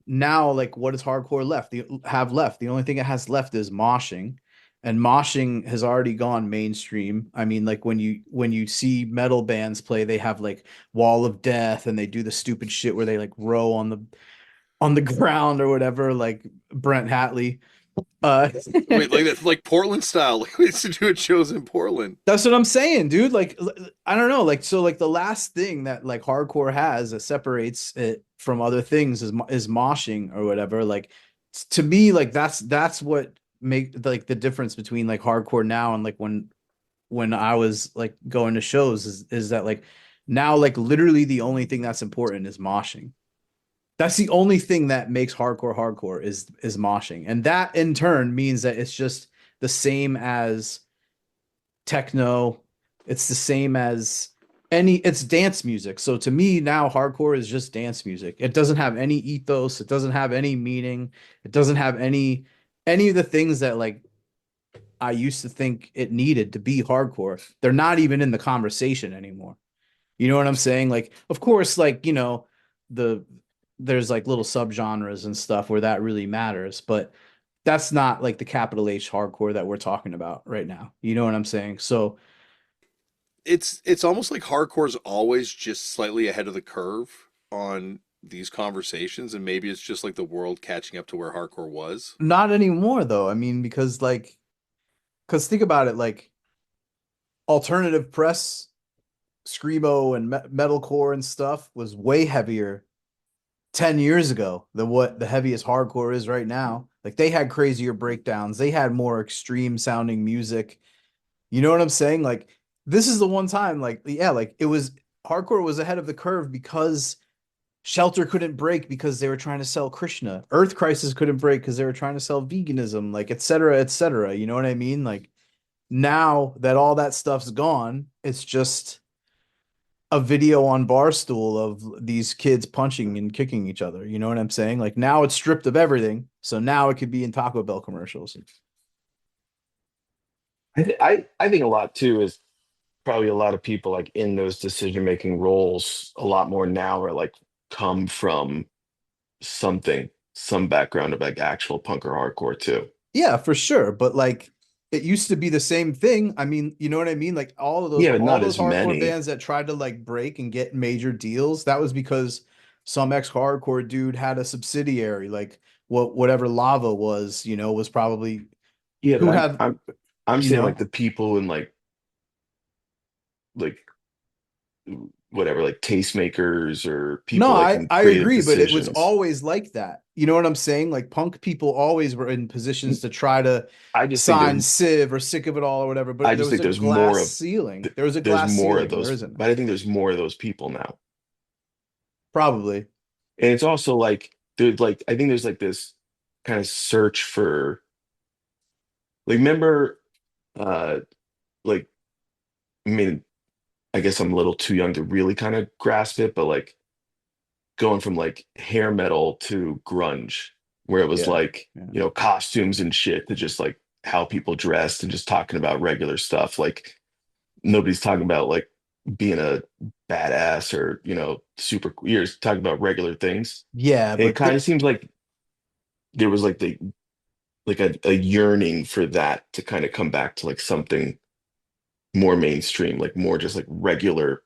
now, like what is hardcore left? The only thing it has left is moshing, and moshing has already gone mainstream. I mean, like when you see metal bands play, they have like Wall of Death, and they do the stupid shit where they like row on the ground or whatever, like Brent Hatley. Uh, wait, like that's like Portland style. Like we used to do at shows in Portland. That's what I'm saying, dude. Like, I don't know. Like, so, like, the last thing that like hardcore has that separates it from other things is moshing or whatever. Like, to me, like that's what make like the difference between like hardcore now and like when I was like going to shows is that like now like literally the only thing that's important is moshing. That's the only thing that makes hardcore is moshing, and that in turn means that it's just the same as techno. It's the same as it's dance music. So to me now hardcore is just dance music. It doesn't have any ethos, it doesn't have any meaning, it doesn't have any of the things that like I used to think it needed to be hardcore. They're not even in the conversation anymore. You know what I'm saying? Like of course like, the there's like little subgenres and stuff where that really matters, but that's not like the capital H hardcore that we're talking about right now. You know what I'm saying? So It's almost like hardcore's always just slightly ahead of the curve on these conversations, and maybe it's just like the world catching up to where hardcore was. not anymore though. I mean, because think about it, like alternative press, screamo and metalcore and stuff was way heavier 10 years ago than what the heaviest hardcore is right now. Like they had crazier breakdowns, they had more extreme sounding music. You know what I'm saying? Like this is the one time, like yeah, like it was hardcore was ahead of the curve because Shelter couldn't break because they were trying to sell Krishna. Earth Crisis couldn't break because they were trying to sell veganism, like et cetera, et cetera. You know what I mean? Like now that all that stuff's gone, it's just a video on Barstool of these kids punching and kicking each other. You know what I'm saying? Like now it's stripped of everything. So now it could be in Taco Bell commercials. I think a lot too is probably a lot of people like in those decision making roles a lot more now are like come from some background of like actual punk or hardcore too. Yeah, for sure. But like it used to be the same thing. I mean, you know what I mean? Like Yeah, but all not those as hardcore many. bands that tried to like break and get major deals, that was because some ex-hardcore dude had a subsidiary, like whatever Lava was, was probably Yeah, but who had, I'm you saying like know. the people in like whatever like tastemakers or No, people like in I creative agree, but it was decisions. always like that. You know what I'm saying? Like punk people always were in positions to try to I just think sign Civ or Sick of It All or whatever, but there was a there's more glass of ceiling. There was a there's glass more of ceiling, and there those, isn't now. but I think there's more of those people now. Probably. And it's also like there's like I think there's like this kind of search for like remember uh like I mean I guess I'm a little too young to really kind of grasp it, but like going from like hair metal to grunge, where it was Yeah. like, Yeah. costumes and shit to just like how people dressed and just talking about regular stuff. Like nobody's talking about like being a badass or, super. You're just talking about regular things. Yeah, And it but kind of seems like there was like a yearning for that to kind of come back to like something more mainstream, like more just like regular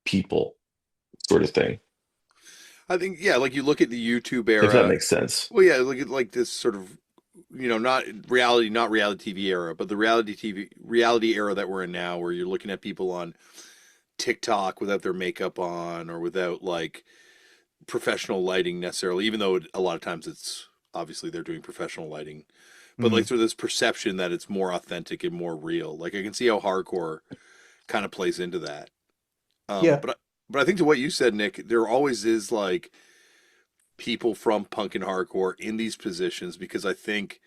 people sort of thing, I think, yeah, like you look at the YouTube if that era. makes sense. Well, yeah, look at like this sort of, not reality TV era, but the reality era that we're in now, where you're looking at people on TikTok without their makeup on or without like professional lighting necessarily, even though a lot of times it's obviously they're doing professional lighting, but like mm, through this perception that it's more authentic and more real. Like I can see how hardcore kind of plays into that. Um, yeah, but I, but I think to what you said, Nick, there always is like people from punk and hardcore in these positions because I think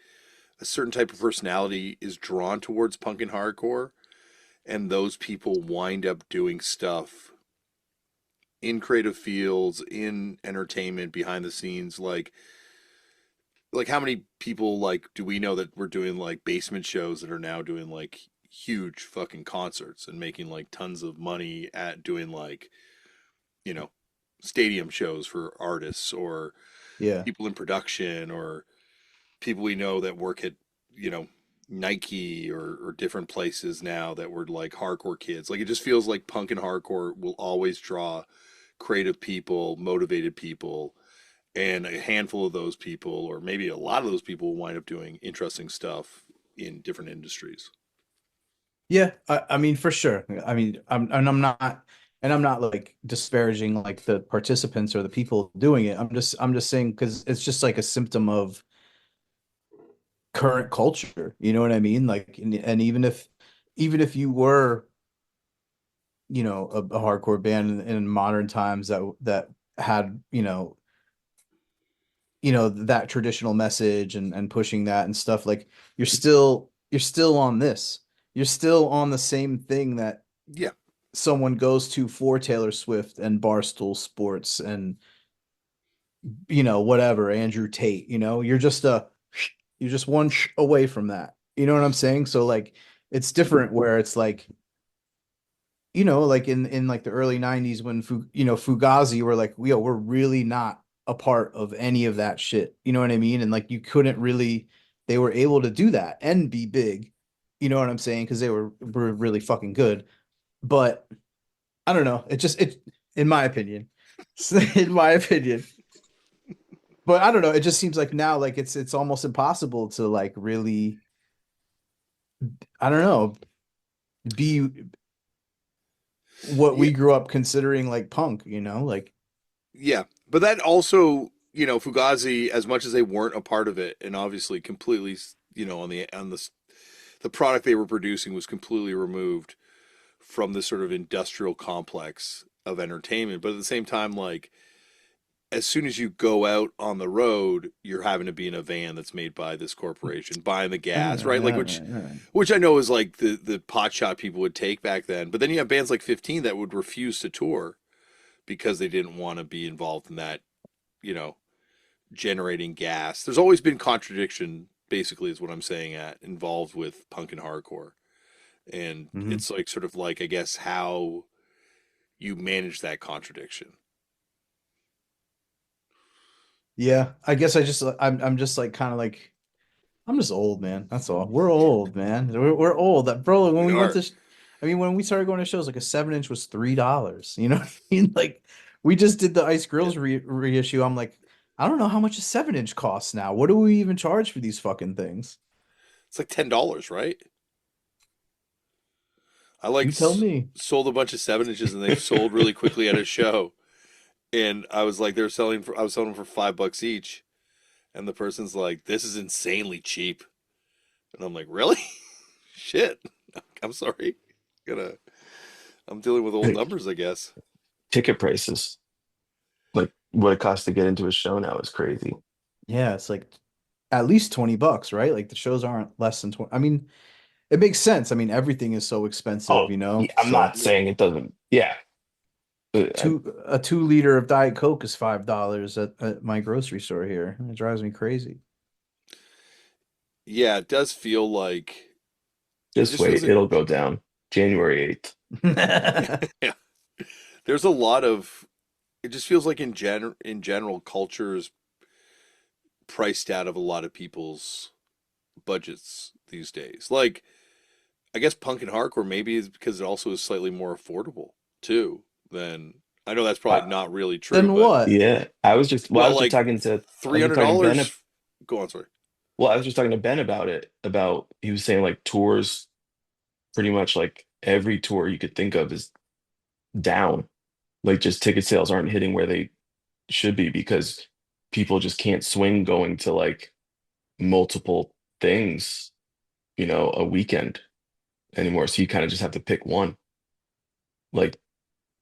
a certain type of personality is drawn towards punk and hardcore, and those people wind up doing stuff in creative fields, in entertainment, behind the scenes. Like how many people like do we know that we're doing like basement shows that are now doing like huge fucking concerts and making like tons of money at doing like, you know, stadium shows for artists or yeah. people in production or people we know that work at, you know, Nike or different places now that were like hardcore kids. Like it just feels like punk and hardcore will always draw creative people, motivated people, and a handful of those people, or maybe a lot of those people, will wind up doing interesting stuff in different industries. Yeah, I mean for sure. I mean, I'm not like disparaging like the participants or the people doing it. I'm just saying because it's just like a symptom of current culture. You know what I mean? Like, and even if you were, a hardcore band in modern times that had, that traditional message and pushing that and stuff, like you're still on this. You're still on the same thing that Yeah, someone goes to for Taylor Swift and Barstool Sports and whatever, Andrew Tate, you're just one away from that. You know what I'm saying? So like it's different where it's like, like in like the early 90s when Fugazi were like, we're really not a part of any of that shit. You know what I mean? And like you couldn't really they were able to do that and be big. You know what I'm saying? Because they were really fucking good. But I don't know. It in my opinion. In my opinion. But I don't know. It just seems like now like it's almost impossible to like really, I don't know, be what yeah, we grew up considering like punk, like yeah. But that also, Fugazi, as much as they weren't a part of it, and obviously completely, the product they were producing was completely removed from this sort of industrial complex of entertainment. But at the same time, like as soon as you go out on the road, you're having to be in a van that's made by this corporation, buying the gas, right? Like which I know is like the pot shot people would take back then. But then you have bands like 15 that would refuse to tour because they didn't want to be involved in that, you know, generating gas. There's always been contradiction, basically, is what I'm saying at involved with punk and hardcore. And Mhm. it's like sort of like I guess how you manage that contradiction. Yeah, I guess I'm just like kind of like I'm just old, man. That's all. We're old, man. We're old. That bro, when We we went are. to I mean when we started going to shows, like a 7-inch was $3. You know what I mean? Like we just did the Ice Yeah. Grills reissue. I'm like, I don't know how much a 7-inch costs now. What do we even charge for these fucking things? It's like $10, right? I You tell me. sold a bunch of 7 inches and they sold really quickly at a show. And I was like, I was selling them for $5 each. And the person's like, this is insanely cheap. And I'm like, really? Shit. I'm sorry. Gonna, I'm dealing with old Like, numbers, I guess. ticket prices, like what it costs to get into a show now is crazy. Yeah, it's like at least $20, right? Like the shows aren't less than 20. I mean, it makes sense. I mean, everything is so expensive, Oh, yeah, I'm not So Yeah. saying it doesn't. Yeah, a 2 liter of Diet Coke is $5 at my grocery store here. It drives me crazy. Yeah, it does feel like, it just just feels wait, like, it'll go down. January 8th. Yeah. There's a lot of, it just feels like in general, culture is priced out of a lot of people's budgets these days. Like, I guess punk and hardcore maybe is because it also is slightly more affordable too than, I know that's probably not really true, Then but what? Yeah, I was just well, like talking to Ben. $300. Go on, sorry. Well, I was just talking to Ben about it. About he was saying like tours, pretty much like every tour you could think of is down. Like just ticket sales aren't hitting where they should be because people just can't swing going to like multiple things, a weekend anymore. So you kind of just have to pick one. Like,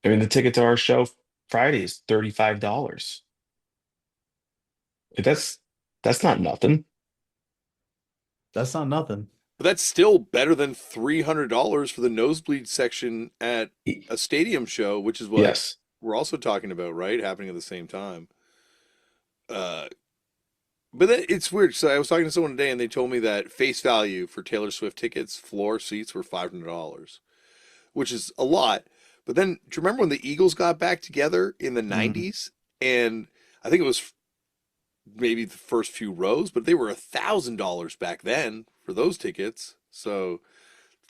I mean, the ticket to our show Friday is $35. Like, that's not nothing. That's not nothing. But that's still better than $300 for the nosebleed section at a stadium show, which is what Yes. we're also talking about, right? Happening at the same time. But then it's weird. So I was talking to someone today, and they told me that face value for Taylor Swift tickets, floor seats, were $500, which is a lot. But then, do you remember when the Eagles got back together in the '90s? And I think it was maybe the first few rows, but they were $1,000 back then for those tickets. So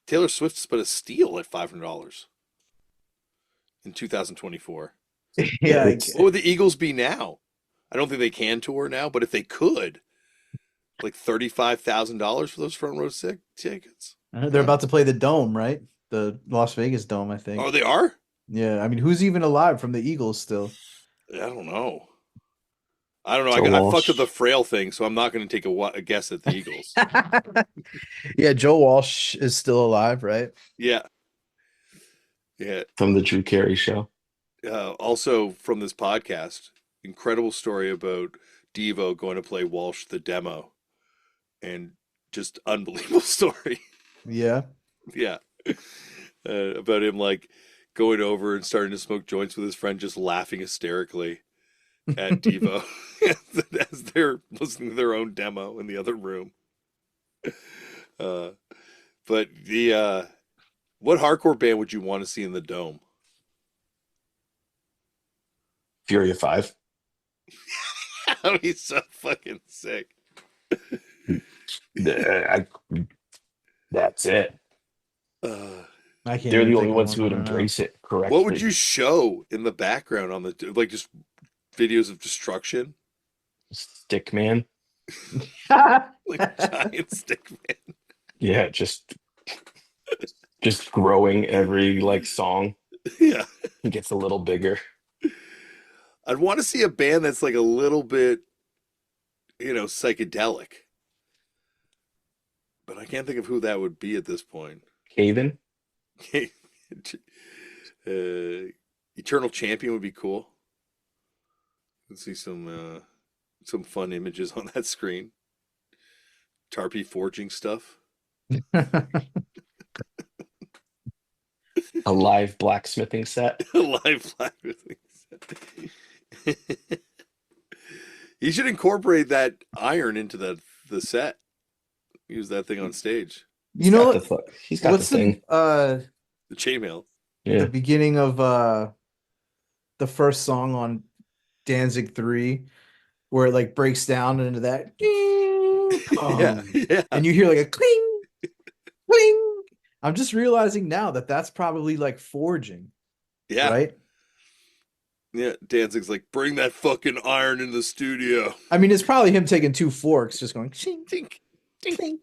Taylor Swift's but a steal at $500 in 2024. Yeah, It's- What would the Eagles be now? I don't think they can tour now, but if they could, like $35,000 for those front row tickets. they're about to play the Dome, right? The Las Vegas Dome, I think. Oh, they are? Yeah, I mean, who's even alive from the Eagles still? I don't know. I don't know. Joe I Walsh. fucked with the frail thing, so I'm not going to take a guess at the Eagles. Yeah, Joe Walsh is still alive, right? Yeah. Yeah. From the Drew Carey show. Also from this podcast, incredible story about Devo going to play Walsh the demo, and just unbelievable story. Yeah. Yeah. About him like going over and starting to smoke joints with his friend, just laughing hysterically at Devo as they're listening to their own demo in the other room. But the what hardcore band would you want to see in the Dome? Fury of Five. He's so fucking sick. That's it. I can't They're even the think only of ones one who would right now. embrace it correctly. What would you show in the background on the like just videos of destruction? Stickman? Like giant stick man. Yeah, just growing every like song. Yeah. It gets a little bigger. I'd want to see a band that's like a little bit, psychedelic. But I can't think of who that would be at this point. Haven? Eternal Champion would be cool. Let's see some fun images on that screen. Tarpy forging stuff. A live blacksmithing set? Live blacksmithing set. You should incorporate that iron into the set. Use that thing on stage. You know Got what? He's got What's the thing. The chainmail. Yeah. the beginning of the first song on Danzig 3 where it like breaks down into that Yeah. and you hear like a cling cling. I'm just realizing now that that's probably like forging, Yeah. right? Yeah. Danzig's like, bring that fucking iron in the studio. I mean, it's probably him taking two forks, just going ching, Tink. clink.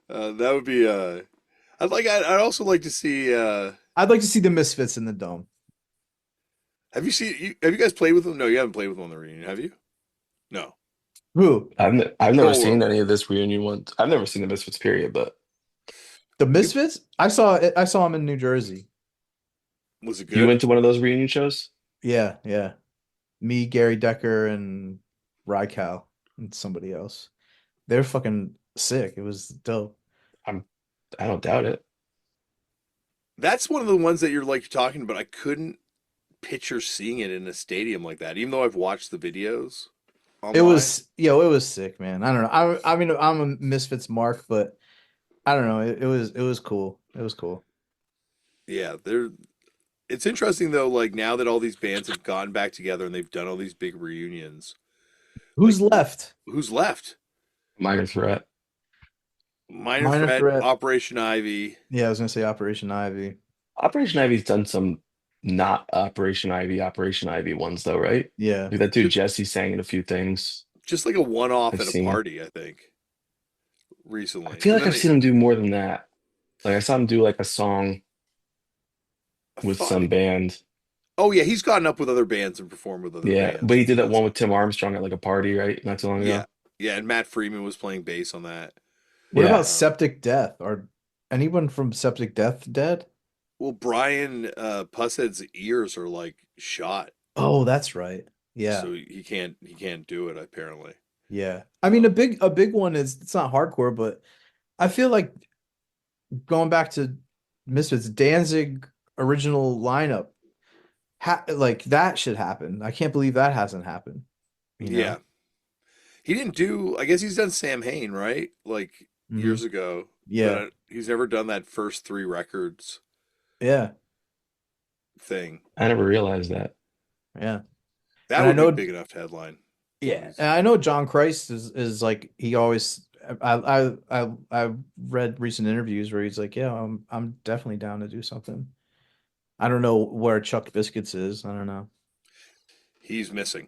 That would be I'd also like to see I'd like to see the Misfits in the Dome. have you guys played with them? No, you haven't played with them on the reunion, have you? No. Who? I've never Joel seen will. any of this reunion ones. I've never seen the Misfits period, but The Misfits? I saw them in New Jersey. Was it you good? went to one of those reunion shows? Yeah, yeah. Me, Gary Decker, and Rykow, and somebody else. They're fucking sick. It was dope. I don't doubt it. That's one of the ones that you're like talking about. I couldn't picture seeing it in a stadium like that, even though I've watched the videos. It online. was, it was sick, man. I don't know. I mean, I'm a Misfits mark, but I don't know. It was cool. It was cool. Yeah, they're. It's interesting though. Like now that all these bands have gotten back together and they've done all these big reunions, like Who's left? who's left? Minor Threat. Minor Minor Threat, Threat. Operation Ivy. Yeah, I was gonna say Operation Ivy. Operation Ivy's done some not Operation Ivy ones though, right? Yeah. Like that dude Just, Jesse sang in a few things just like a one-off I've at a seen. party, I think, I recently. feel And like then I've seen him do more than that. Like I saw him do like a song I with thought, some band. oh yeah, he's gotten up with other bands and performed with other Yeah, but bands. he did that That's one with Tim Armstrong at like a party, right? Not too long yeah, ago. yeah. And Matt Freeman was playing bass on that. What about Yeah. Septic Death? Are anyone from Septic Death dead? Well, Brian Pushead's ears are like shot, Oh, that's right. Yeah. so he can't do it apparently. Yeah. I mean, a big one is, it's not hardcore, but I feel like going back to Misfits, Danzig original lineup, like that should happen. I can't believe that hasn't happened, you Yeah, know? he didn't do. I guess he's done Sam Hain, right? Like Hmm. years ago, but Yeah. he's never done that first three records Yeah. thing. I never realized that. Yeah. That And I would be know, big enough to headline. yeah, and I know John Christ is like, he always, I read recent interviews where he's like, yeah, I'm definitely down to do something. I don't know where Chuck Biscuits is. I don't know. He's missing.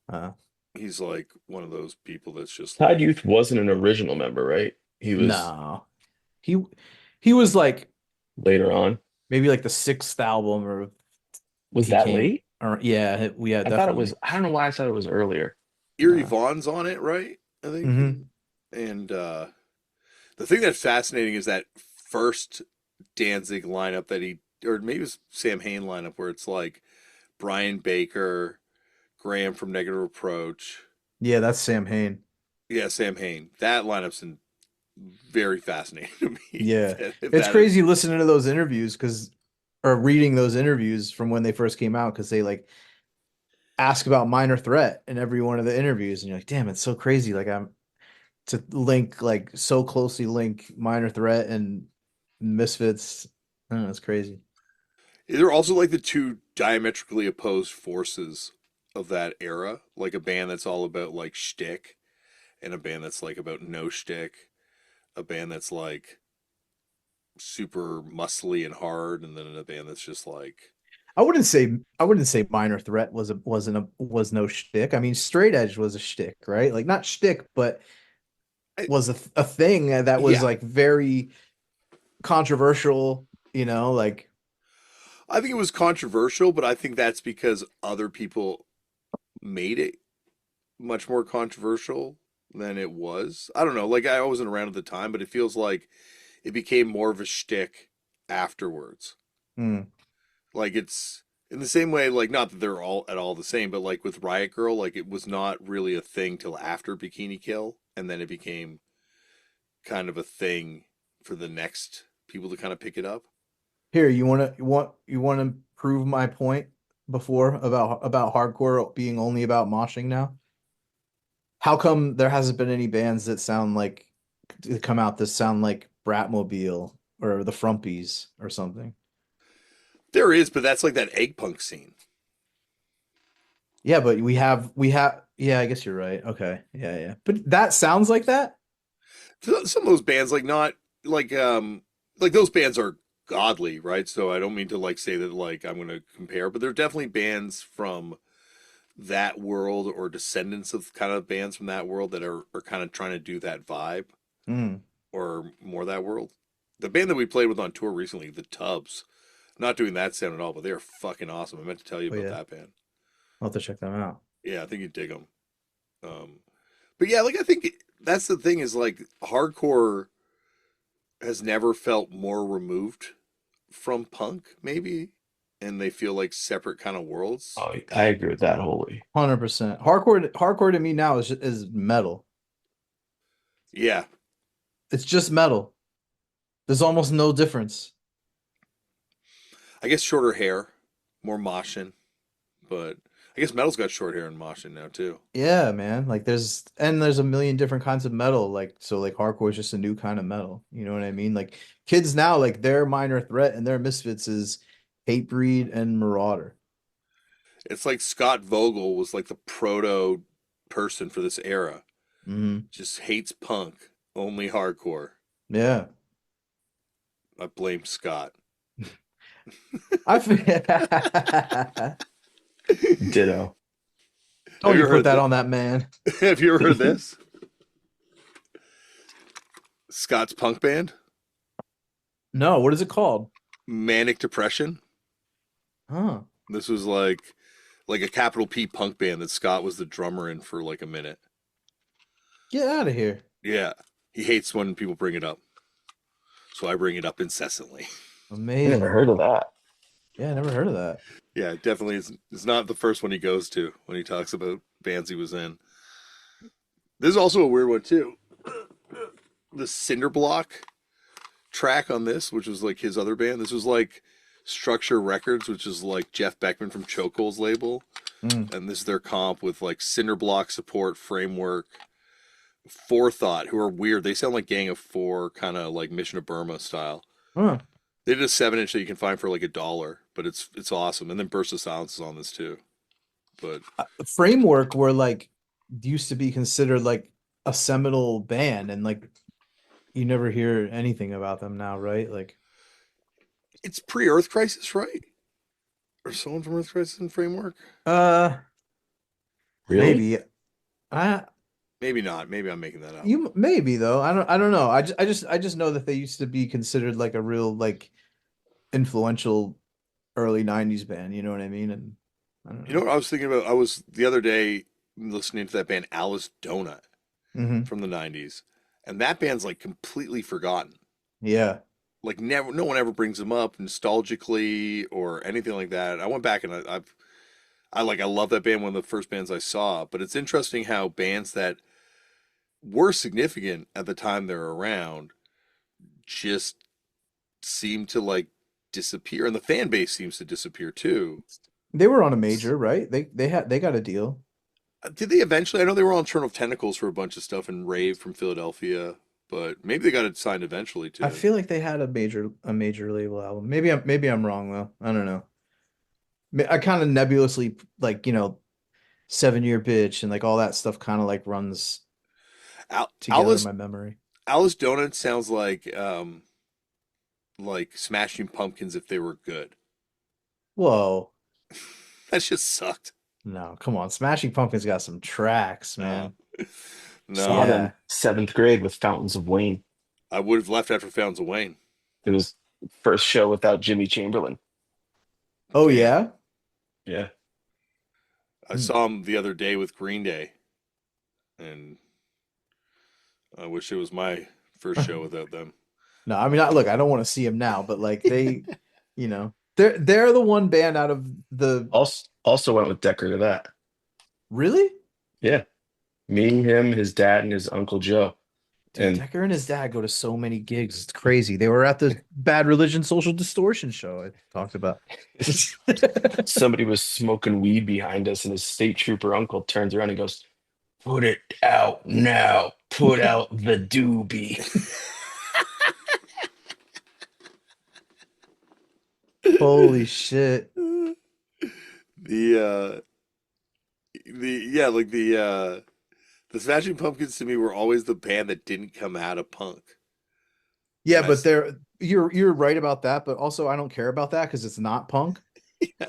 Uh, He's like one of those people that's just Todd like Youth wasn't an original member, right? He was no, he he was like later on. maybe like the sixth album, or Was he that came, late? or yeah, we had I thought it was, definitely. I don't know why I thought it was earlier. Erie No. Vaughn's on it, right? I think. Hmm. And the thing that's fascinating is that first Danzig lineup that he, or maybe it was Sam Hain lineup, where it's like Brian Baker, Graham from Negative Approach. Yeah, that's Sam Hain. Yeah, Sam Hain. That lineup's very fascinating to me. Yeah, If it's that is, crazy listening to those interviews, or reading those interviews from when they first came out, because they like ask about Minor Threat in every one of the interviews, and you're like, damn, it's so crazy. Like, I'm to link, like, so closely link Minor Threat and Misfits. I don't know, it's crazy. they're also like the two diametrically opposed forces of that era. Like a band that's all about like shtick, and a band that's like about no shtick. A band that's like super muscly and hard, and then a band that's just like I wouldn't say Minor Threat was no shtick. I mean, Straight Edge was a shtick, right? Like, not shtick, but I, was a thing that was yeah. like very controversial, like. I think it was controversial, but I think that's because other people made it much more controversial than it was. I don't know. Like I wasn't around at the time, but it feels like it became more of a shtick afterwards. Hmm. Like it's in the same way, like not that they're all at all the same, but like with Riot Girl, like it was not really a thing till after Bikini Kill, and then it became kind of a thing for the next people to kind of pick it up. Here, you want to prove my point before about hardcore being only about moshing now? How come there hasn't been any bands that sound like that come out that sound like Bratmobile or the Frumpies or something? There is, but that's like that egg punk scene. Yeah, but we have yeah, I guess you're right. Okay. Yeah, yeah. But that sounds like that? Some of those bands, like not like those bands are godly, right? So I don't mean to like say that like I'm going to compare, but they're definitely bands from that world or descendants of kind of bands from that world that are kind of trying to do that vibe Mm. or more that world. The band that we played with on tour recently, the Tubs, not doing that sound at all, but they are fucking awesome. I meant to tell you Oh, about yeah. that band. I'll have to check them out. Yeah, I think you'd dig them. But yeah, like I think that's the thing is like hardcore has never felt more removed from punk, maybe, and they feel like separate kind of worlds. Oh, I agree with that wholly. 100%. Hardcore to me now is metal. Yeah, It's just metal. There's almost no difference. I guess shorter hair, more moshing, but I guess metal's got short hair in moshing now too. Yeah, man. Like there's a million different kinds of metal. Like so like hardcore is just a new kind of metal. You know what I mean? Like kids now, like their minor threat and their misfits is Hatebreed and Marauder. It's like Scott Vogel was like the proto person for this era. Hmm. Just hates punk, only hardcore. Yeah. I blame Scott. I feel Ditto. don't Have you you ever put heard that th- on that man. Have you ever heard this? Scott's punk band, No, what is it called? Manic Depression. Huh. This was like a capital P punk band that Scott was the drummer in for like a minute. Get out of here. Yeah, he hates when people bring it up, so I bring it up incessantly. I Amazing. never heard of that. Yeah, I never heard of that. Yeah, definitely. It's not the first one he goes to when he talks about bands he was in. This is also a weird one too. The Cinderblock track on this, which was like his other band. This was like Structure Records, which is like Jeff Beckman from Chokehold's label. Mm. And this is their comp with like Cinderblock Support, Framework, Forethought, who are weird. They sound like Gang of Four, kind of like Mission of Burma style. Huh. They did a 7-inch that you can find for like $1, but it's awesome. And then Burst of Silence is on this too. But Framework were like used to be considered like a seminal band, and like you never hear anything about them now, right? Like, it's pre-Earth Crisis, right? Or someone from Earth Crisis and Framework? uh, Really? maybe. I Maybe not. Maybe I'm making that up. You maybe though. I don't know. I just know that they used to be considered like a real like influential early 90s band, you know what I mean? And I don't You know know. what I was thinking about? I was the other day listening to that band Alice Donut Hmm. from the 90s. And that band's like completely forgotten. Yeah. Like never, no one ever brings them up nostalgically or anything like that. I went back and I love that band, one of the first bands I saw. But it's interesting how bands that were significant at the time they're around just seem to like disappear, and the fan base seems to disappear too. They were on a major, right? They got a deal. Did they eventually? I know they were on Turn of Tentacles for a bunch of stuff and Rave from Philadelphia, but maybe they got it signed eventually I too. feel like they had a major label album. Maybe I'm wrong though. I don't know. I kind of nebulously like, 7 Year Bitch and like all that stuff kind of like runs together in Alice my memory. Alice Donut sounds like Smashing Pumpkins if they were good. Whoa. That just sucked. No, come on. Smashing Pumpkins got some tracks, No, man. Saw no, Yeah. them 7th grade with Fountains of Wayne. I would have left after Fountains of Wayne. It was first show without Jimmy Chamberlain. Oh Damn. yeah? Yeah. I saw him the other day with Green Day, and I wish it was my first show without them. No, I mean, look, I don't want to see him now, but like they're the one band out of the Also went with Decker to that. really? Yeah. Me, him, his dad, and his Uncle Joe. Dude, And Decker and his dad go to so many gigs. It's crazy. They were at the Bad Religion Social Distortion show I talked about. somebody was smoking weed behind us, and his state trooper uncle turns around and goes, "Put it out now. Put out the doobie." Holy shit. The yeah, like the Smashing Pumpkins to me were always the band that didn't come out of punk. Yeah, Nice. but you're right about that, but also I don't care about that because it's not punk.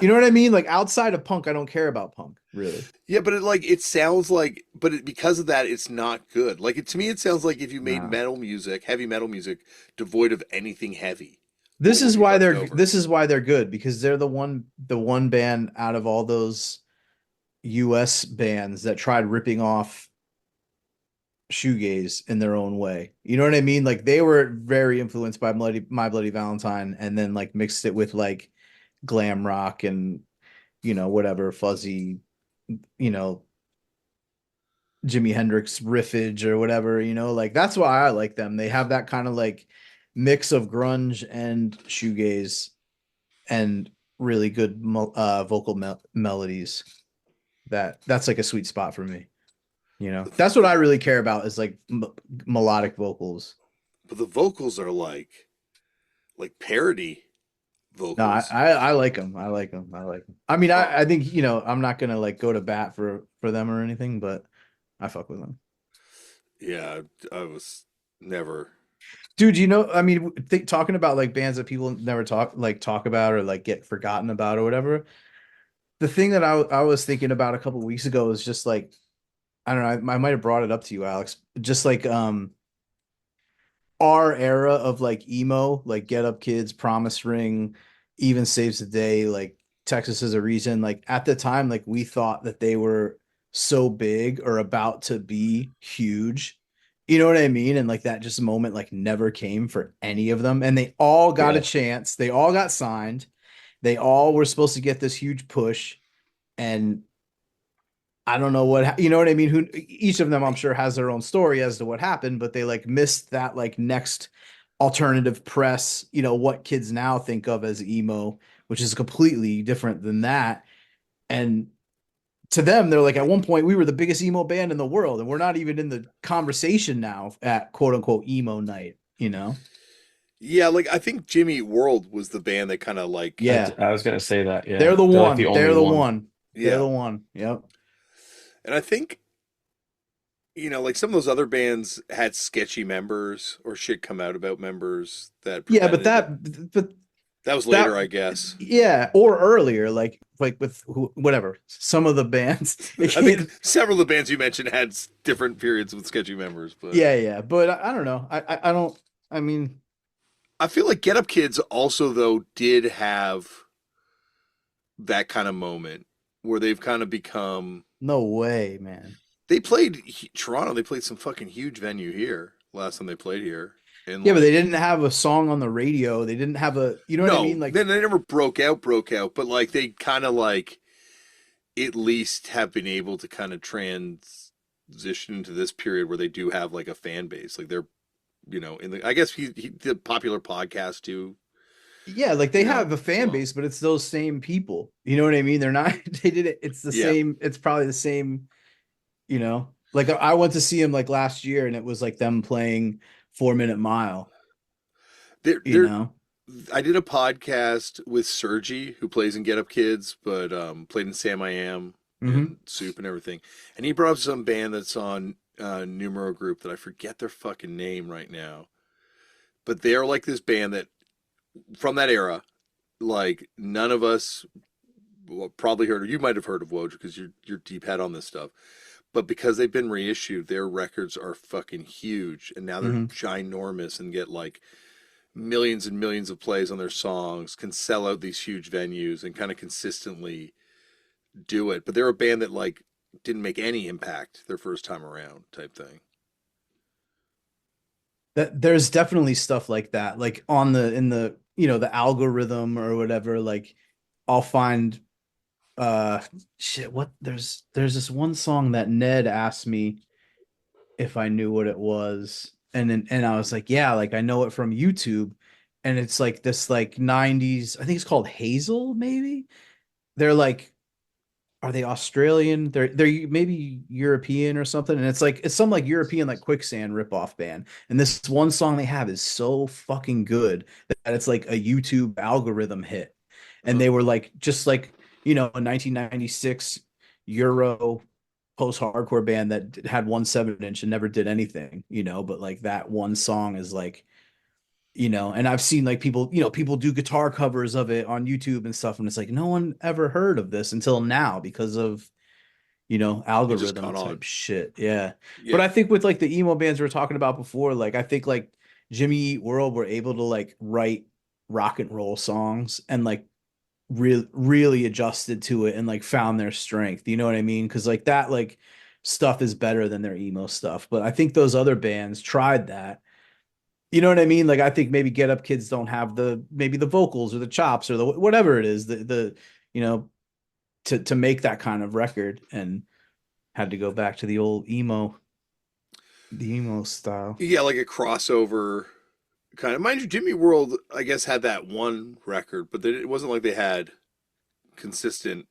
You know what I mean? Like outside of punk, I don't care about punk, really. Yeah, but it sounds like, because of that, it's not good. Like to me, it sounds like if you made Nah. metal music, heavy metal music, devoid of anything heavy. This What is would be why left they're over? this is why they're good because they're the one band out of all those US bands that tried ripping off shoegaze in their own way. You know what I mean? Like they were very influenced by My Bloody Valentine and then like mixed it with like glam rock and whatever fuzzy, you know, Jimi Hendrix riffage or whatever, like that's why I like them. They have that kind of like mix of grunge and shoegaze and really good vocal melodies. that's like a sweet spot for me. You know, that's what I really care about is like melodic vocals. But the vocals are like parody No, vocals. I like them. I like them. I like them. I mean, I think, you know, I'm not gonna like go to bat for them or anything, but I fuck with them. Yeah, I was never. Dude, you know, I mean, talking about like bands that people never talk about or like get forgotten about or whatever. The thing that I was thinking about a couple weeks ago is just like, I don't know, I might have brought it up to you, Alex. Just like our era of like emo, like Get Up Kids, Promise Ring, Even Saves the Day, like Texas is a Reason. Like at the time, like we thought that they were so big or about to be huge. You know what I mean? And like that just moment like never came for any of them. And they all got a Yeah. chance. They all got signed. They all were supposed to get this huge push. And I don't know you know what I mean? Who each of them I'm sure has their own story as to what happened, but they like missed that like next alternative press, you know, what kids now think of as emo, which is completely different than that. And to them, they're like, at one point we were the biggest emo band in the world, and we're not even in the conversation now at quote unquote emo night, you know? Yeah, like I think Jimmy Eat World was the band that kind of like. Yeah. I was gonna say that. They're Yeah, the they're like the one. only They're the one. one. They're Yeah, the one. Yep. and I think like some of those other bands had sketchy members or shit come out about members that Yeah, but prevented. but That was that later, I guess. yeah, or earlier, like with whatever. Some of the bands. I think several of the bands you mentioned had different periods with sketchy members, but Yeah. But I don't know. I don't. I mean, I feel like Get Up Kids also though did have that kind of moment where they've kind of become. no way, man. They played Toronto. They played some fucking huge venue here last time they played here, and Yeah, but they like didn't have a song on the radio. They didn't have a. You know what I no, mean? Like, then they never broke out, but like they kind of like at least have been able to kind of transition into this period where they do have like a fan base. Like they're, in the, I guess he did popular podcast too. yeah, like they You know, have a fan well, base, but it's those same people. You know what I mean? They're not. They did it. It's the yeah, same. It's probably the same. You know, like I went to see him like last year, and it was like them playing 4 Minute Mile. You they're. know. I did a podcast with Sergi, who plays in Get Up Kids, but played in Sam I Am Mm-hmm. and Soup and everything. And he brought up some band that's on Numero Group that I forget their fucking name right now. But they're like this band that from that era, like none of us probably heard, or you might have heard of Woj because you're deep head on this stuff. But because they've been reissued, their records are fucking huge, and now they're Mm-hmm. ginormous and get like millions and millions of plays on their songs, can sell out these huge venues, and kind of consistently do it. But they're a band that like didn't make any impact their first time around, type thing. That there's definitely stuff like that, like on in the the algorithm or whatever. Like I'll find shit. What there's this one song that Ned asked me if I knew what it was, and I was like, yeah, like I know it from YouTube, and it's like this like 90s. I think it's called Hazel. Maybe they're like, are they Australian? They're maybe European or something, and it's some like European like quicksand ripoff band. And this one song they have is so fucking good that it's like a YouTube algorithm hit. And they were like just like a 1996 Euro post-hardcore band that had 1 7-inch and never did anything, but like that one song is like, and I've seen like people do guitar covers of it on YouTube and stuff, and it's like no one ever heard of this until now because of It just algorithm caught on. type shit. Yeah. But Yeah. I think with like the emo bands we were talking about before, like I think like Jimmy Eat World were able to like write rock and roll songs and like really adjusted to it and like found their strength. You know what I mean? Because like that like stuff is better than their emo stuff. But I think those other bands tried that. You know what I mean? Like I think maybe Get Up Kids don't have maybe the vocals or the chops or the whatever it is, the to make that kind of record, and had to go back to the emo style. Yeah, like a crossover kind of. Mind you, Jimmy World, I guess, had that one record, but it wasn't like they had consistent.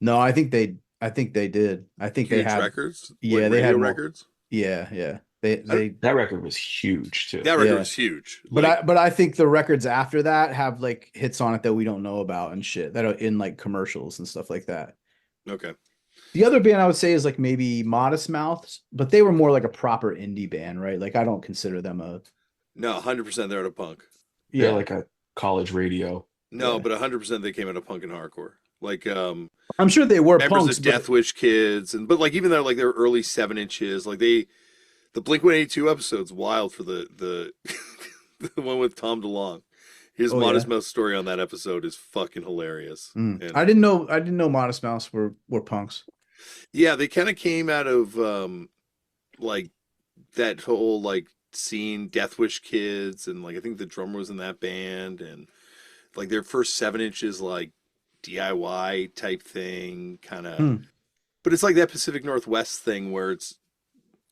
No, I think they I think they did. I think they Huge had. records, like Yeah, they radio had more. records. Yeah, yeah. I, They That record was huge too. that record yeah. was huge. But Like, I think the records after that have like hits on it that we don't know about and shit that are in like commercials and stuff like that. okay, The other band I would say is like maybe Modest Mouths, but they were more like a proper indie band, right? Like I don't consider them a no, 100% they're out of punk. They're yeah. like a college radio. No, Yeah. but 100% they came out of punk and hardcore. Like, I'm sure they were members punks, of but Death Wish Kids, and but like even though like they were early 7 inches, like the Blink-182 episode's wild for the the one with Tom DeLonge. His oh Modest yeah. Mouse story on that episode is fucking hilarious. And I didn't know Modest Mouse were punks. yeah, they kind of came out of like that whole like scene, Death Wish Kids, and like I think the drummer was in that band, and like their first 7 inches like DIY type thing, kind of. Hmm. But it's like that Pacific Northwest thing where it's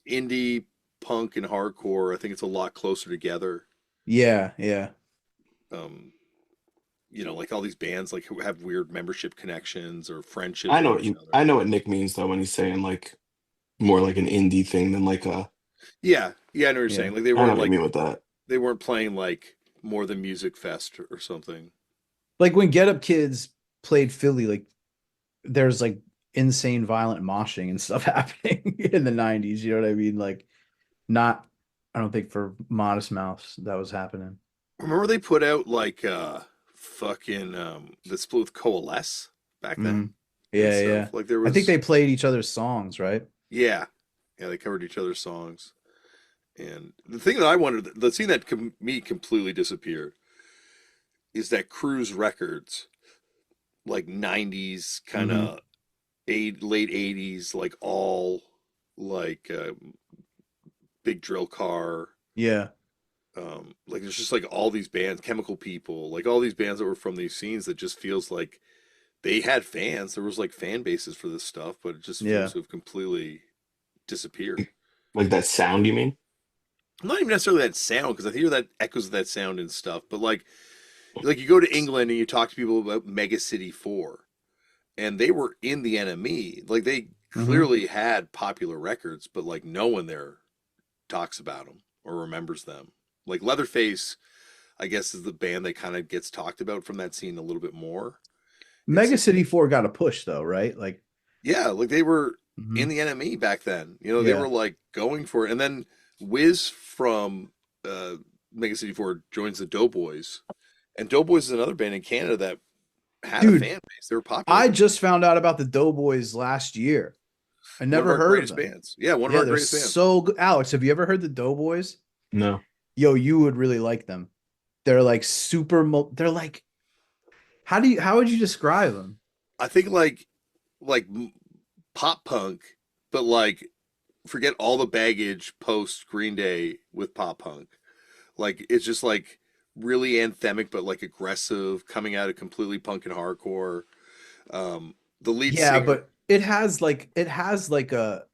indie, punk, and hardcore. I think it's a lot closer together. Yeah, yeah. Um, like all these bands like who have weird membership connections or friendships I know with what each you other. I know what Nick means though when he's saying like more like an indie thing than like a Yeah, I know what you're Yeah. saying. Like they I know weren't what you like mean with that. they weren't playing like more than Music Fest or something. Like when Get Up Kids played Philly, like there's like insane violent moshing and stuff happening in the 90s, you know what I mean? Like not I don't think for Modest Mouse that was happening. Remember they put out like fucking the split with Coalesce back then and Yeah, stuff. yeah. Like there I think was they played each other's songs, right? yeah, they covered each other's songs. And the thing that I wondered, the scene that me completely disappeared, is that Cruise Records, like '90s kind of late '80s, like all like Big Drill Car, Yeah. like there's just like all these bands, Chemical People, like all these bands that were from these scenes that just feels like they had fans. There was like fan bases for this stuff, but it just Yeah. feels to have completely disappeared. Like that sound, you mean? Not even necessarily that sound, because I hear that echoes of that sound and stuff, but like you go to England and you talk to people about Mega City 4, and they were in the NME. Like they clearly had popular records, but like no one there talks about them or remembers them. Like Leatherface, I guess, is the band that kind of gets talked about from that scene a little bit more. Mega City 4 got a push though, right? Like Yeah, like they were Mhm. in the NME back then. They Yeah. were like going for it. And then Wiz from Mega City 4 joins the Doughboys. And Doughboys is another band in Canada that had a Dude, fan base. They were popular. I just found out about the Doughboys last year. I One of never our heard of greatest them. bands. Yeah, one of Yeah, our they're greatest bands. so good. Alex, have you ever heard the Doughboys? No. Yo, you would really like them. They're like they're like how would you describe them? I think like pop punk, but like forget all the baggage post Green Day with pop punk. Like it's just like really anthemic, but like aggressive, coming out of completely punk and hardcore. The lead Yeah, singer, but it has like a